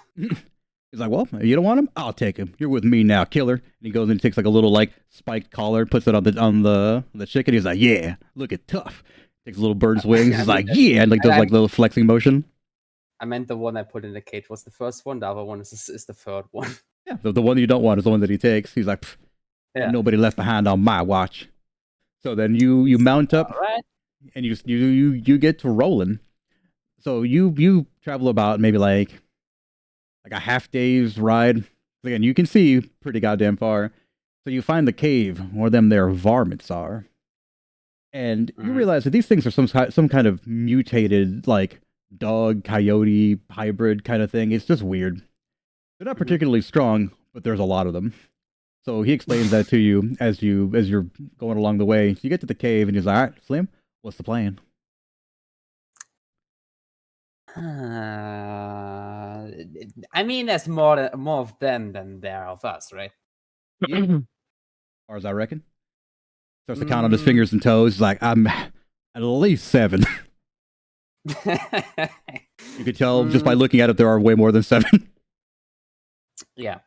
He's like, well, you don't want him? I'll take him. You're with me now, killer. And he goes and takes like a little like spiked collar, puts it on the chicken. He's like, yeah, look at tough. Takes a little bird's wings. He's like, yeah, and like does like little flexing motion. I meant the one I put in the cage was the first one. The other one is the third one. Yeah, the one that you don't want is the one that he takes. He's like, nobody left behind on my watch. So then you mount up, right, and you get to rolling. So you travel about maybe like a half day's ride. Again, you can see pretty goddamn far. So you find the cave where them there varmints are. And you realize that these things are some kind of mutated, like, dog, coyote, hybrid kind of thing. It's just weird. They're not particularly strong, but there's a lot of them. So he explains that to you as you're going along the way. So you get to the cave, and he's like, all right, Slim, what's the plan? I mean, there's more of them than there are of us, right? Yeah. As far as I reckon. Starts to count on his fingers and toes. He's like, I'm at least 7. You could tell just by looking at it, there are way more than 7. Yeah.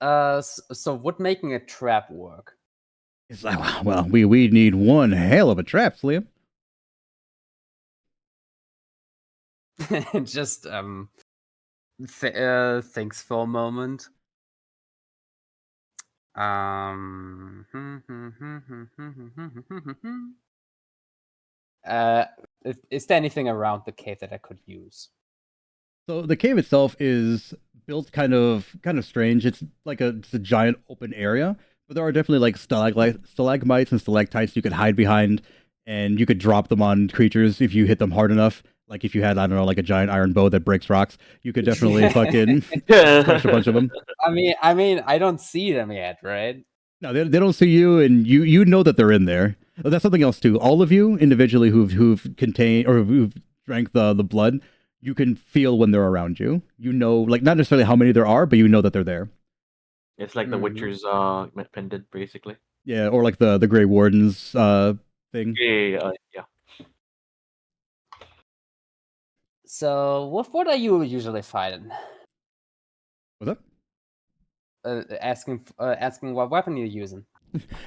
So would making a trap work? It's like, well, we need one hell of a trap, Slim. Just thinks for a moment. Um. Is there anything around the cave that I could use? So the cave itself is built kind of strange. It's a giant open area, but there are definitely like stalagmites and stalactites you could hide behind, and you could drop them on creatures if you hit them hard enough. Like if you had, I don't know, like a giant iron bow that breaks rocks, you could definitely fucking crush a bunch of them. I don't see them yet, right? No, they don't see you, and you know that they're in there. Oh, that's something else too. All of you individually who've contained or who've drank the blood, you can feel when they're around you. You know, like not necessarily how many there are, but you know that they're there. It's like the Mhm. Witcher's pendant, basically. Yeah, or like the Grey Warden's thing. Yeah. So, what are you usually fighting? What's up? Asking what weapon you're using.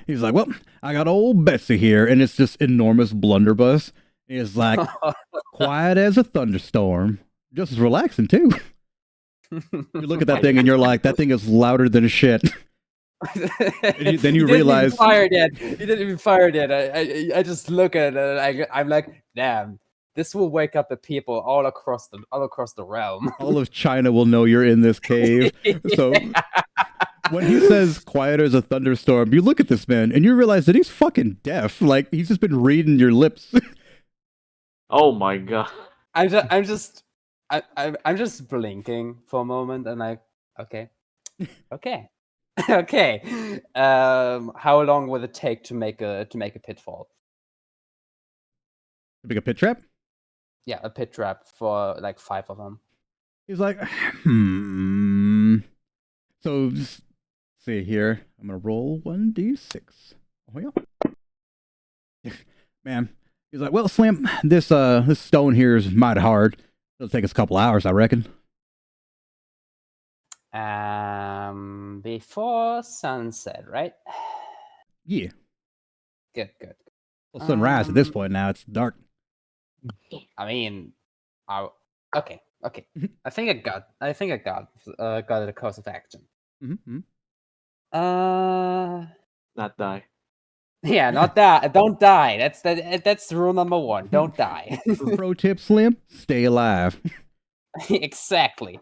He's like, well, I got old Betsy here, and it's this enormous blunderbuss. It's like quiet as a thunderstorm, just as relaxing too. You look at that thing, and you're like, that thing is louder than shit. Then you realize he didn't even fire it yet. I just look at it and I'm like, damn, this will wake up the people all across the realm. all of China will know you're in this cave. So when he says quiet as a thunderstorm, you look at this man and you realize that he's fucking deaf. Like he's just been reading your lips. Oh my god. I'm just blinking for a moment and okay. Okay. How long will it take to make a pitfall? Make a pit trap? Yeah, a pit trap for like 5 of them. He's like, So, just see here. I'm going to roll 1d6. Oh, yeah. Man. He's like, well, Slim, this stone here is mighty hard. It'll take us a couple hours, I reckon. Before sunset, right? Yeah. Good. Well, sunrise at this point now. It's dark. I mean, okay. I think I got it a course of action. Mm-hmm. Not die. Yeah, not that. Don't die. That's rule number 1. Don't die. Pro tip, Slim, stay alive. Exactly.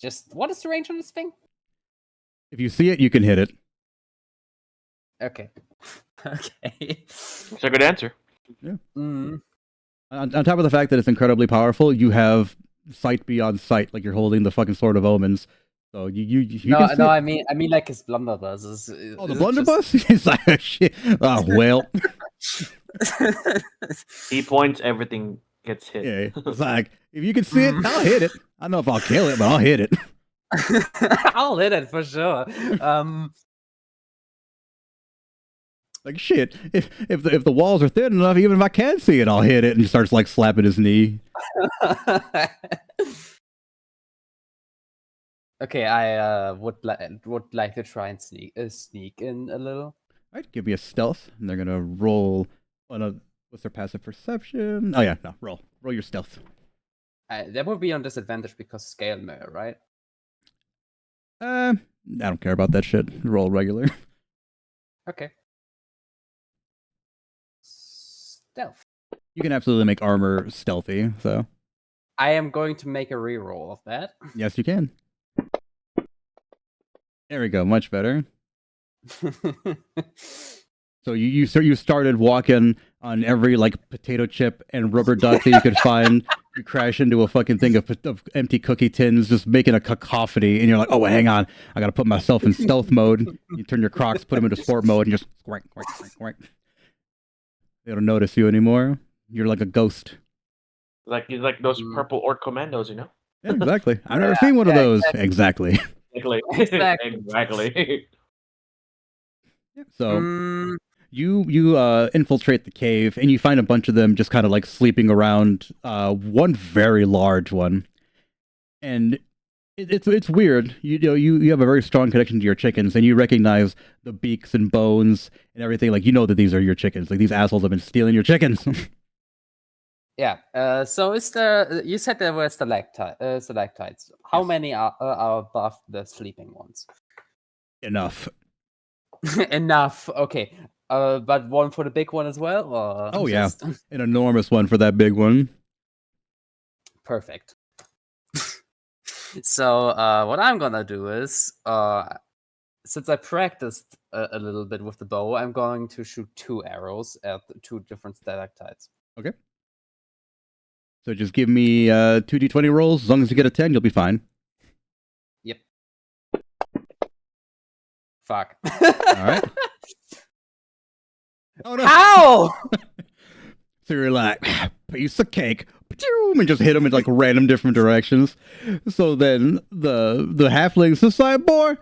Just what is the range on this thing? If you see it, you can hit it. Okay. Okay. It's a good answer. Yeah. Mm. On top of the fact that it's incredibly powerful, you have sight beyond sight, like you're holding the fucking Sword of Omens. So you can see No, it. I mean like his blunderbuss is. Oh, the blunderbuss? He's like, oh, shit. Oh, well. He points, everything gets hit. Yeah, it's like, if you can see it, I'll hit it. I don't know if I'll kill it, but I'll hit it. I'll hit it for sure. Like, shit, if the walls are thin enough, even if I can see it, I'll hit it. And he starts, like, slapping his knee. Okay, I would like to try and sneak in a little. All right, give me a stealth. And they're going to roll on a... What's their passive perception? Oh, yeah, no, roll. Roll your stealth. That would be on disadvantage because scale mirror, right? I don't care about that shit. Roll regular. Okay. Stealth. You can absolutely make armor stealthy, so... I am going to make a reroll of that. Yes, you can. There we go, much better. So you started walking on every like potato chip and rubber duck that you could find. You crash into a fucking thing of empty cookie tins, just making a cacophony. And you're like, oh, well, hang on, I gotta put myself in stealth mode. You turn your Crocs, put them into sport mode, and just squank, squank, squank, squank. They don't notice you anymore. You're like a ghost. Like those purple orc commandos, you know? Yeah, exactly. I've never seen one of those. Exactly. Exactly. So you infiltrate the cave and you find a bunch of them just kind of like sleeping around. One very large one, and it's weird. You have a very strong connection to your chickens, and you recognize the beaks and bones and everything. Like you know that these are your chickens. Like these assholes have been stealing your chickens. Yeah. So is there? You said there were stalactites. How Yes. many are above the sleeping ones? Enough. Enough. Okay. But one for the big one as well. Or Oh yeah, just... an enormous one for that big one. Perfect. So what I'm gonna do is, since I practiced a little bit with the bow, I'm going to shoot 2 arrows at 2 different stalactites. Okay. So just give me 2d20 rolls. As long as you get a 10, you'll be fine. Yep. Fuck. All right. Oh no! How? So you're like, piece of cake, and just hit him in like random different directions. So then the halfling says, boy,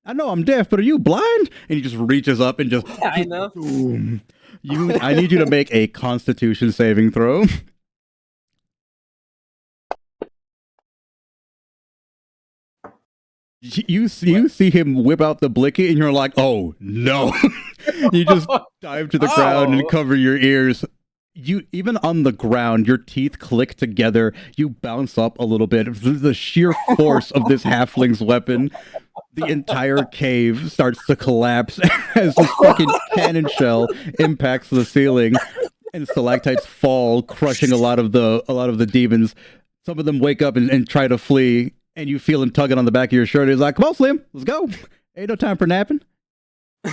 I know I'm deaf, but are you blind? And he just reaches up and just, I know. boom. I need you to make a Constitution saving throw. You see him whip out the blicky, and you're like, oh no! You just dive to the ground and cover your ears. You even on the ground, your teeth click together. You bounce up a little bit. The sheer force of this halfling's weapon, the entire cave starts to collapse as this fucking cannon shell impacts the ceiling, and stalactites fall, crushing a lot of the demons. Some of them wake up and try to flee, and you feel him tugging on the back of your shirt. He's like, "Come on, Slim, let's go. Ain't no time for napping."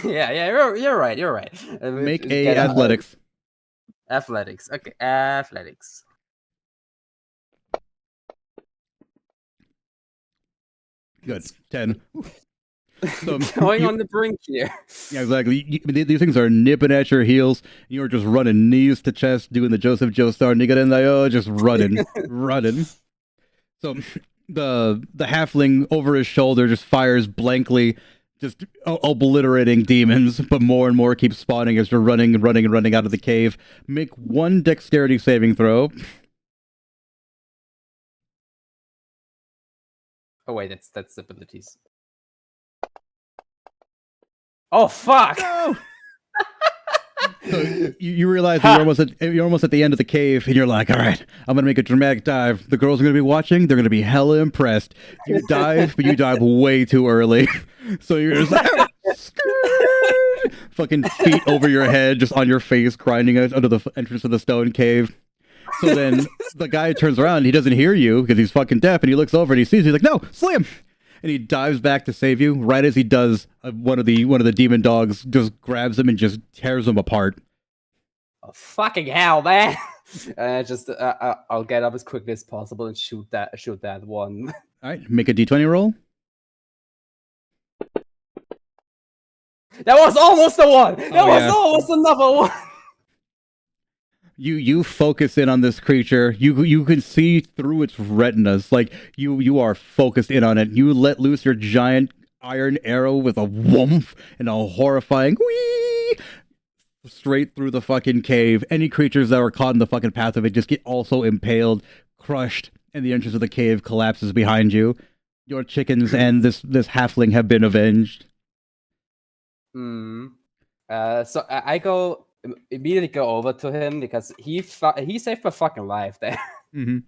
Yeah, you're right. You're right. Make a athletics. Athletics. Okay, athletics. Good. 10. So Going on the brink here. Yeah, exactly. These things are nipping at your heels. You're just running knees to chest, doing the Joseph Joestar nigga in the just running, running. So the halfling over his shoulder just fires blankly, just obliterating demons, but more and more keep spawning as you're running out of the cave. Make one dexterity saving throw. Oh wait, that's abilities. Oh fuck! No! So you realize you're almost at the end of the cave, and you're like, all right, I'm gonna make a dramatic dive. The girls are gonna be watching. They're gonna be hella impressed. You dive, but you dive way too early. So you're just like, fucking feet over your head, just on your face, grinding under the entrance of the stone cave. So then the guy turns around. He doesn't hear you because he's fucking deaf, and he looks over and he sees you. He's like, no, Slim. And he dives back to save you. Right as he does, one of the demon dogs just grabs him and just tears him apart. Oh, fucking hell, man! I'll get up as quickly as possible and shoot that one. All right, make a d20 roll. That was almost the one. That was almost another one. You focus in on this creature. You can see through its retinas. Like you are focused in on it. You let loose your giant iron arrow with a whoomph and a horrifying whee straight through the fucking cave. Any creatures that are caught in the fucking path of it just get also impaled, crushed, and the entrance of the cave collapses behind you. Your chickens and this halfling have been avenged. So I immediately go over to him because he saved my fucking life there. Mm-hmm.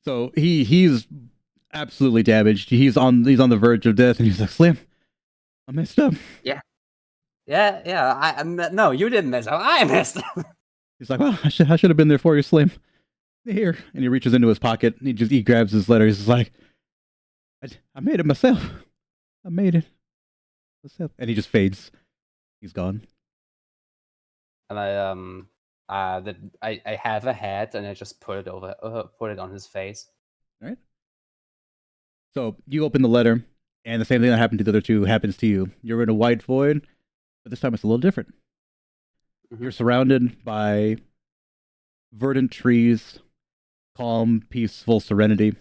So he's absolutely damaged. He's on the verge of death, and he's like, Slim, I messed up. Yeah. No, you didn't mess up. I messed up. He's like, well, I should have been there for you, Slim. Here, and he reaches into his pocket and he grabs his letter. He's just like, I made it myself. I made it myself, and he just fades. He's gone. And I have a hat and I just put it on his face. All right. So you open the letter, and the same thing that happened to the other two happens to you. You're in a white void, but this time it's a little different. Mm-hmm. You're surrounded by verdant trees, calm, peaceful serenity.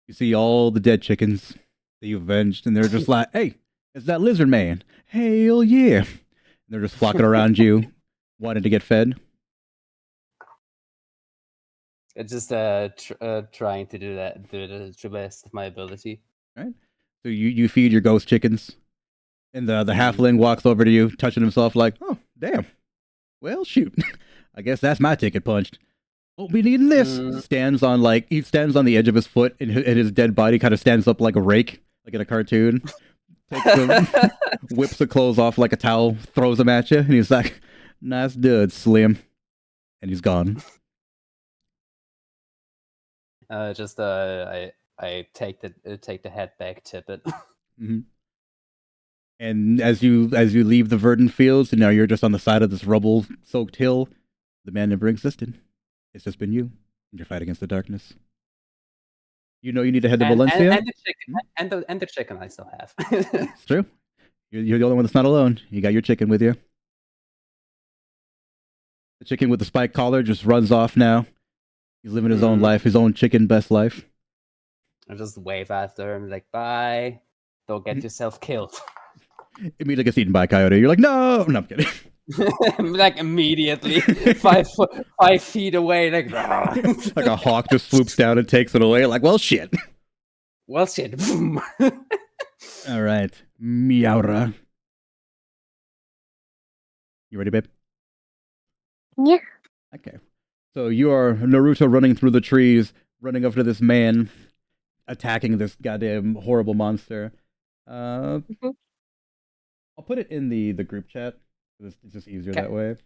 You see all the dead chickens that you avenged, and they're just like, hey, it's that lizard man. Hell yeah. And they're just flocking around you, wanting to get fed. It's just trying to do that to the best of my ability. Right. So you feed your ghost chickens, and the halfling walks over to you, touching himself like, oh, damn. Well, shoot. I guess that's my ticket punched. Won't be needing this. Stands on the edge of his foot, and his dead body kind of stands up like a rake, like in a cartoon. Takes him, whips the clothes off like a towel, throws them at you, and he's like, "Nice dude, Slim," and he's gone. I take the head back, tip it. Mm-hmm. And as you leave the verdant fields, and now you're just on the side of this rubble-soaked hill, the man never existed. It's just been you and your fight against the darkness. You know you need to head to Valencia. And the chicken, and the chicken I still have. It's true. You're the only one that's not alone. You got your chicken with you. The chicken with the spike collar just runs off now. He's living his own life, his own chicken best life. I just wave after him like, bye. Don't get yourself killed. Immediately gets eaten by a coyote. You're like, no, I'm kidding. Like immediately, 5 feet away, like like a hawk just swoops down and takes it away. Like, well, shit. Well, shit. All right, Miaura. You ready, babe? Yeah. Okay. So you are Naruto running through the trees, running up to this man, attacking this goddamn horrible monster. I'll put it in the group chat. It's just easier that way.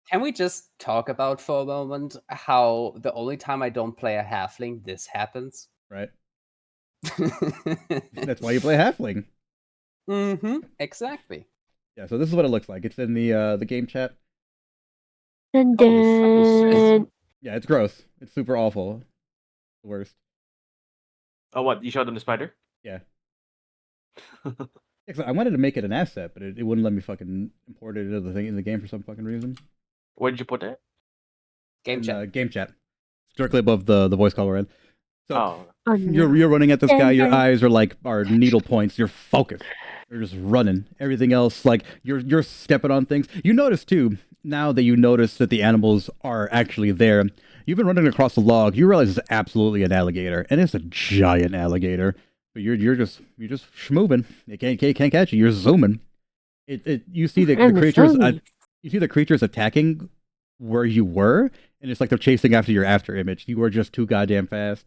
Can we just talk about for a moment how the only time I don't play a halfling, this happens? Right. That's why you play halfling. Exactly. Yeah, so this is what it looks like. It's in the game chat. And then... Yeah, it's gross. It's super awful. The worst. Oh, what? You showed them the spider? Yeah. I wanted to make it an asset, but it wouldn't let me fucking import it into the thing in the game for some fucking reason. Where did you put that? Game chat. Game chat. It's directly above the voice call we're in. So no. you're running at this guy. Your eyes are needle points. You're focused. You're just running. Everything else, like you're stepping on things. You notice too. Now that you notice that the animals are actually there, you've been running across the log. You realize it's absolutely an alligator, and it's a giant alligator. But you're just schmoving. It can't catch you. You're zooming. You see the creatures. You see the creatures attacking where you were, and it's like they're chasing after your after image. You are just too goddamn fast.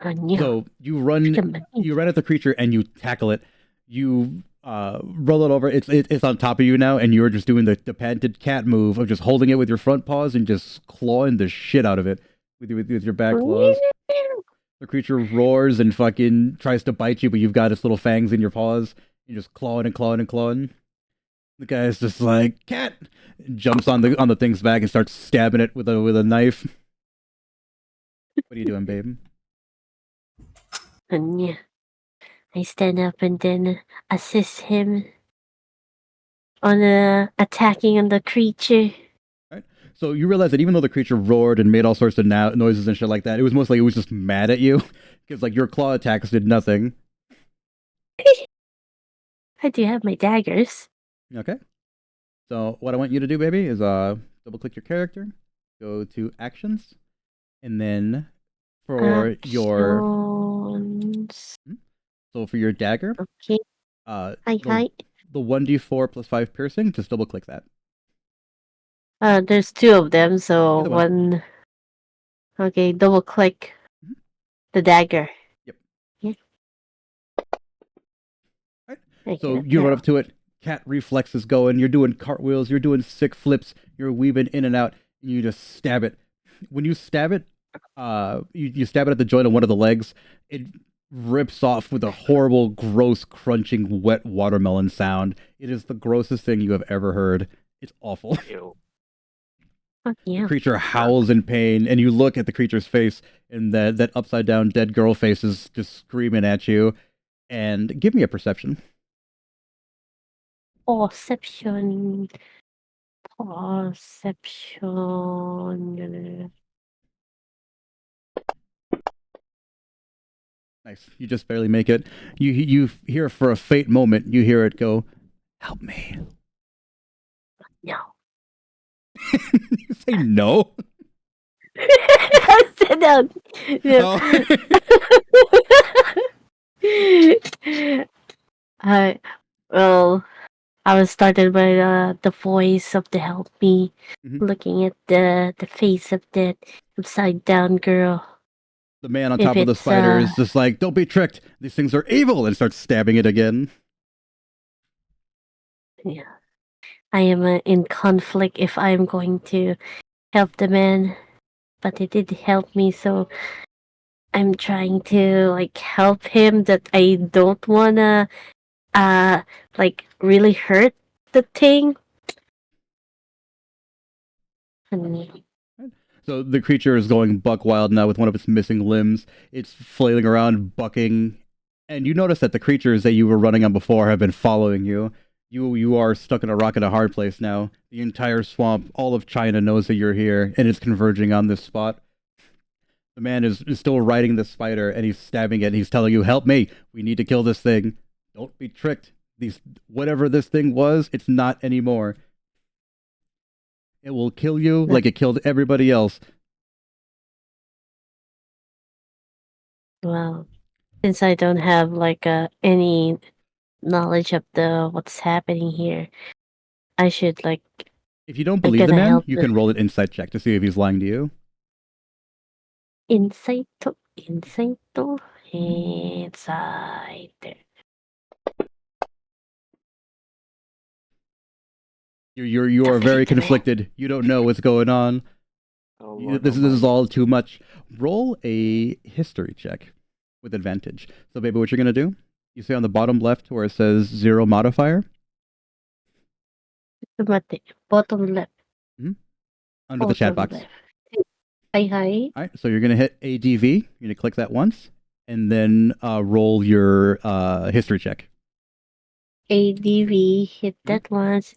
So you run at the creature and you tackle it. You roll it over. It's on top of you now, and you're just doing the patented cat move of just holding it with your front paws and just clawing the shit out of it with your back claws. The creature roars and fucking tries to bite you, but you've got its little fangs in your paws. You're just clawing and clawing and clawing. The guy's just like, cat! Jumps on the thing's back and starts stabbing it with a knife. What are you doing, babe? And yeah, I stand up and then assist him on attacking on the creature. Right. So you realize that even though the creature roared and made all sorts of noises and shit like that, it was just mad at you because like your claw attacks did nothing. I do have my daggers. Okay. So what I want you to do, baby, is double click your character, go to actions, and then for your dagger, okay. The 1d4 plus 5 piercing, just double click that. There's 2 of them, so one. Okay, double click the dagger. Yep. Yeah. Right. So you run up to it. Cat reflexes going. You're doing cartwheels. You're doing sick flips. You're weaving in and out. And you just stab it. When you stab it, you stab it at the joint of one of the legs. It rips off with a horrible, gross, crunching, wet watermelon sound. It is the grossest thing you have ever heard. It's awful. Ew. Yeah. The creature howls in pain, and you look at the creature's face, and that upside down dead girl face is just screaming at you. And give me a perception. Perception. Nice. You just barely make it. You hear for a faint moment, you hear it go, "Help me." No. You say no? Sit down. Oh. Well, I was started by the voice of the help me, Mhm. looking at the face of that upside down girl. The man on If top of the it's spider is just like, "Don't be tricked. These things are evil," and starts stabbing it again. yeah, I am in conflict if I am going to help the man, but it did help me, so I'm trying to like help him that I don't wanna like really hurt the thing. And So the creature is going buck wild now with one of its missing limbs. It's flailing around, bucking, and you notice that the creatures that you were running on before have been following you. You are stuck in a rock in a hard place now. The entire swamp, all of China knows that you're here, and it's converging on this spot. The man is still riding the spider, and he's stabbing it. He's telling you, "Help me! We need to kill this thing. Don't be tricked. These whatever this thing was, it's not anymore. It will kill you like it killed everybody else." well, since I don't have like any knowledge of the what's happening here, I should like If you don't I believe the gotta man, help you the can roll an insight check to see if he's lying to you. insight inside there. You are very Definitely. conflicted. You don't know what's going on. Oh Lord This is Almighty. all too much. Roll a history check with advantage. So, baby, what you're gonna do? You see on the bottom left where it says 0 modifier. Bottom left. Under the chat Bottom box. left. Hi. All right, so you're gonna hit ADV. You're gonna click that once, and then roll your history check. ADV, hit Mhm. that once,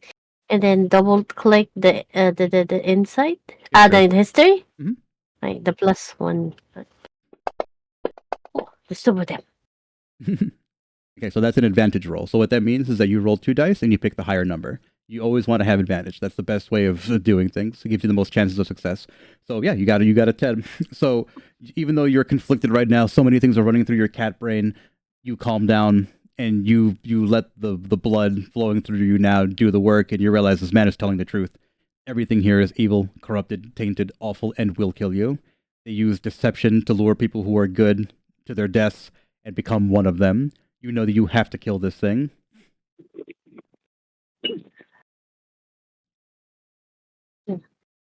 and then double click the insight. History. The history. Mhm. Right, the plus one. Oh, there's two of them. Okay, so that's an advantage roll. So what that means is that you roll 2 dice and you pick the higher number. You always want to have advantage. That's the best way of doing things. It gives you the most chances of success. So yeah, you got a 10. So even though you're conflicted right now, so many things are running through your cat brain. You calm down and you let the blood flowing through you now do the work, and you realize this man is telling the truth. Everything here is evil, corrupted, tainted, awful, and will kill you. They use deception to lure people who are good to their deaths and become one of them. You know that you have to kill this thing.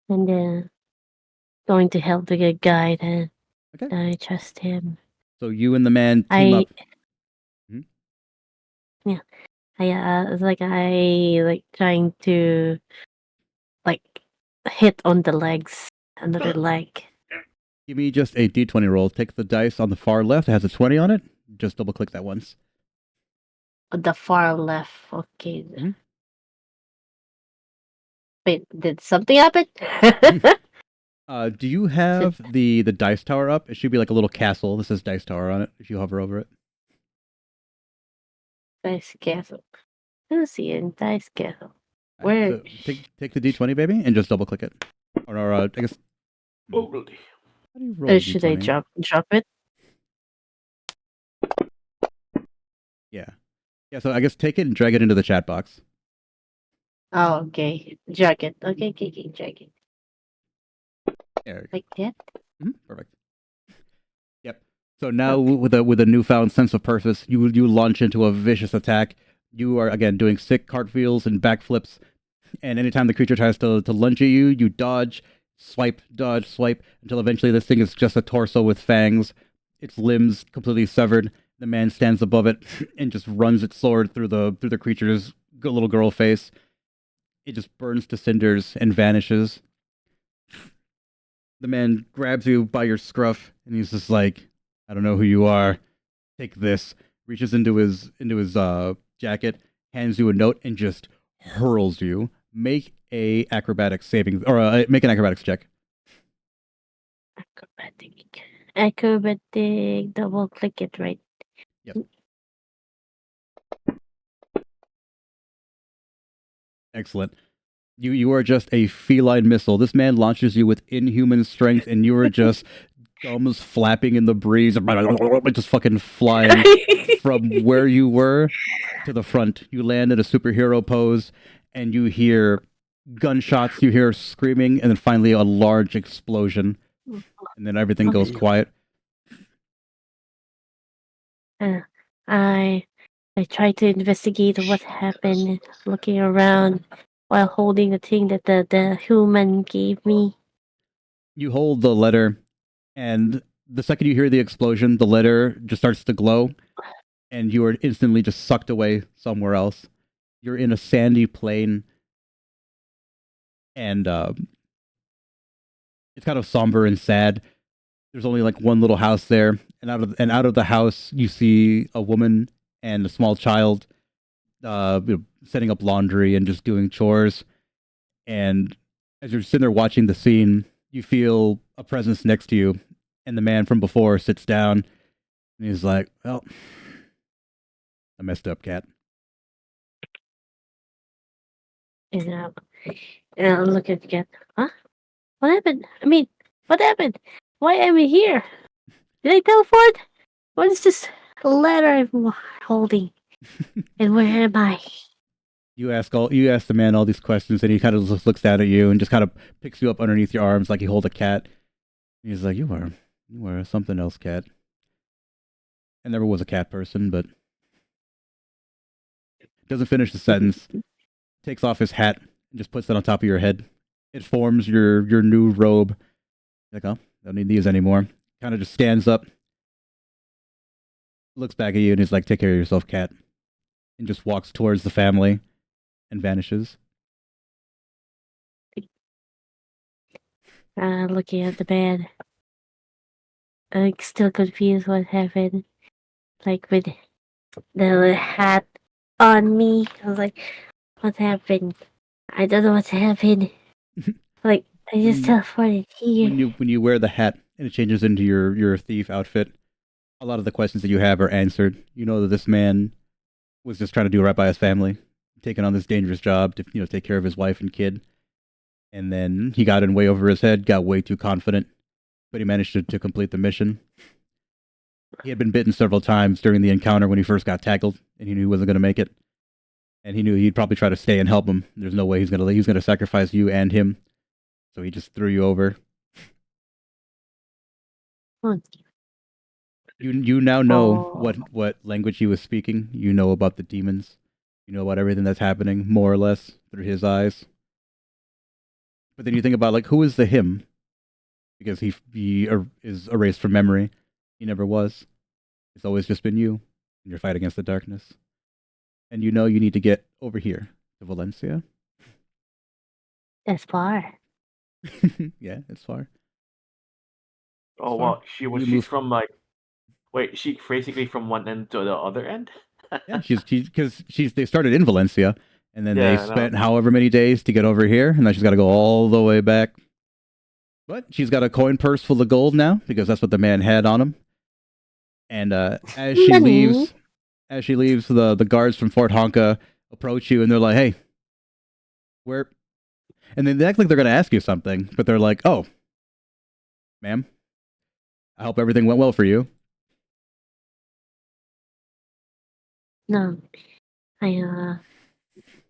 And going to help the good guy. Then Okay. I trust him. So you and the man team up. It's like I like trying to like hit on the legs, another leg. Give me just a d20 roll. Take the dice on the far left. It has a 20 on it. Just double click that once. On the far left. Okay. Mhm. Wait, did something happen? Do you have the dice tower up? It should be like a little castle. This says dice tower on it if you hover over it. Dice castle. Who's in dice castle? All right, Where? so take the d20, baby, and just double click it. Or I guess. Holy. How do you roll a Should I d20? drop it? Yeah. Yeah, so I guess take it and drag it into the chat box. Oh, okay. Drag it. Okay, drag it. There. Like that? Perfect. Yep. So now with a newfound sense of purpose, you launch into a vicious attack. You are again doing sick cartwheels and backflips, and anytime the creature tries to lunge at you, you dodge, dodge, swipe, until eventually this thing is just a torso with fangs, its limbs completely severed. The man stands above it and just runs its sword through the creature's little girl face. It just burns to cinders and vanishes. The man grabs you by your scruff and he's just like, "I don't know who you are. Take this." Reaches into his jacket, hands you a note, and just hurls you. Make a acrobatics saving or make an acrobatics check. Acrobatic. Double click it, right? Yep. Excellent. You are just a feline missile. This man launches you with inhuman strength, and you are just gums flapping in the breeze, just fucking flying from where you were to the front. You land in a superhero pose, and you hear gunshots, you hear screaming, and then finally a large explosion, and then everything goes quiet. I try to investigate what happened, looking around while holding the thing that the human gave me. You hold the letter, and the second you hear the explosion, the letter just starts to glow, and you are instantly just sucked away somewhere else. You're in a sandy plain, and it's kind of somber and sad. There's only like one little house there, and out of the house you see a woman and a small child, setting up laundry and just doing chores. And as you're sitting there watching the scene, you feel a presence next to you, and the man from before sits down, and he's like, "Well, I messed up, cat." And I look at the cat. Huh? What happened? I mean, what happened? Why am I here? Did I teleport? What is this letter I'm holding? And where am I? You ask the man all these questions, and he kind of just looks down at you and just kind of picks you up underneath your arms like you hold a cat. And he's like, "You are something else, cat." I never was a cat person, but doesn't finish the sentence. Takes off his hat and just puts it on top of your head. It forms your new robe. Like, oh, don't need these anymore. Kind of just stands up, looks back at you, and he's like, "Take care of yourself, cat," and just walks towards the family and vanishes. Looking at the bed. I'm still confused what happened. Like with the hat on me. I was like, what happened? I don't know what happened. Like, I just teleported here. When you wear the hat and it changes into your thief outfit, a lot of the questions that you have are answered. You know that this man was just trying to do right by his family, taking on this dangerous job to take care of his wife and kid. And then he got in way over his head, got way too confident, but he managed to complete the mission. He had been bitten several times during the encounter when he first got tackled, and he knew he wasn't going to make it. And he knew he'd probably try to stay and help him. There's no way he's going to sacrifice you and him. So he just threw you over. Oh. You now know what language he was speaking. You know about the demons. You know about everything that's happening, more or less, through his eyes. But then you think about, like, who is the him? Because he is erased from memory. He never was. It's always just been you in your fight against the darkness. And you know you need to get over here to Valencia. That's far. Yeah, it's far. Oh, wow. She's from like. Wait, she basically from one end to the other end? Yeah, because they started in Valencia, and then Yeah, they spent however many days to get over here, and then she's got to go all the way back. But she's got a coin purse full of gold now, because that's what the man had on him. And as she leaves, the guards from Fort Honka approach you, and they're like, "Hey, where?" And then they act like they're going to ask you something, but they're like, "Oh, ma'am, I hope everything went well for you." No.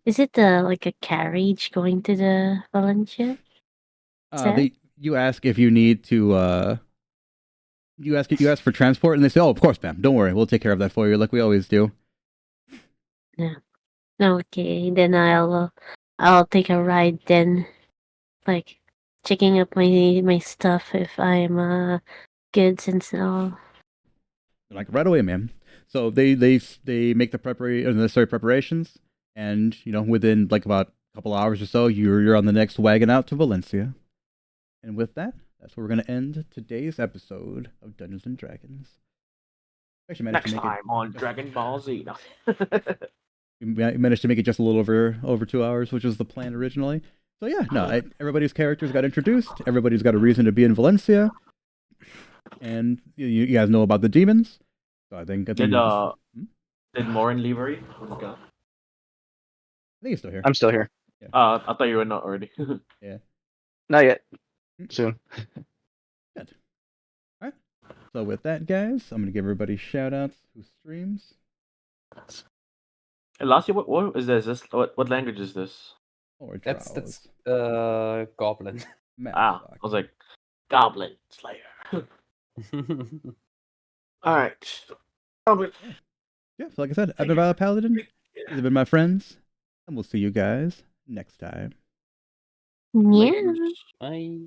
Is it like a carriage going to the Valencia? You ask if you need to. You ask for transport, and they say, "Oh, of course, ma'am. Don't worry, we'll take care of that for you, like we always do." Yeah. Okay, then I'll take a ride then. Like checking up my stuff if I'm goods and all. Like, right away, ma'am. So they make the necessary preparations, and within like about a couple hours or so, you're on the next wagon out to Valencia. And with that, that's where we're gonna end today's episode of Dungeons and Dragons. Actually, Next time on Dragon Ball Z. No. We managed to make it just a little over 2 hours, which was the plan originally. So yeah, no, everybody's characters got introduced. Everybody's got a reason to be in Valencia, and you guys know about the demons. So I think Did Morin leave already? I think he's still here. I'm still here. Yeah. I thought you were not already. Yeah. Not yet. Soon. Good. All right. So with that, guys, I'm gonna give everybody shout outs who streams. And lastly, what is this? What language is this? Or That's Drows. Goblin. I was like, Goblin Slayer. All right. Goblin. Yeah, so like I said, I've been Violet Paladin. These have been my friends, and we'll see you guys next time. Yeah. Laters. Bye.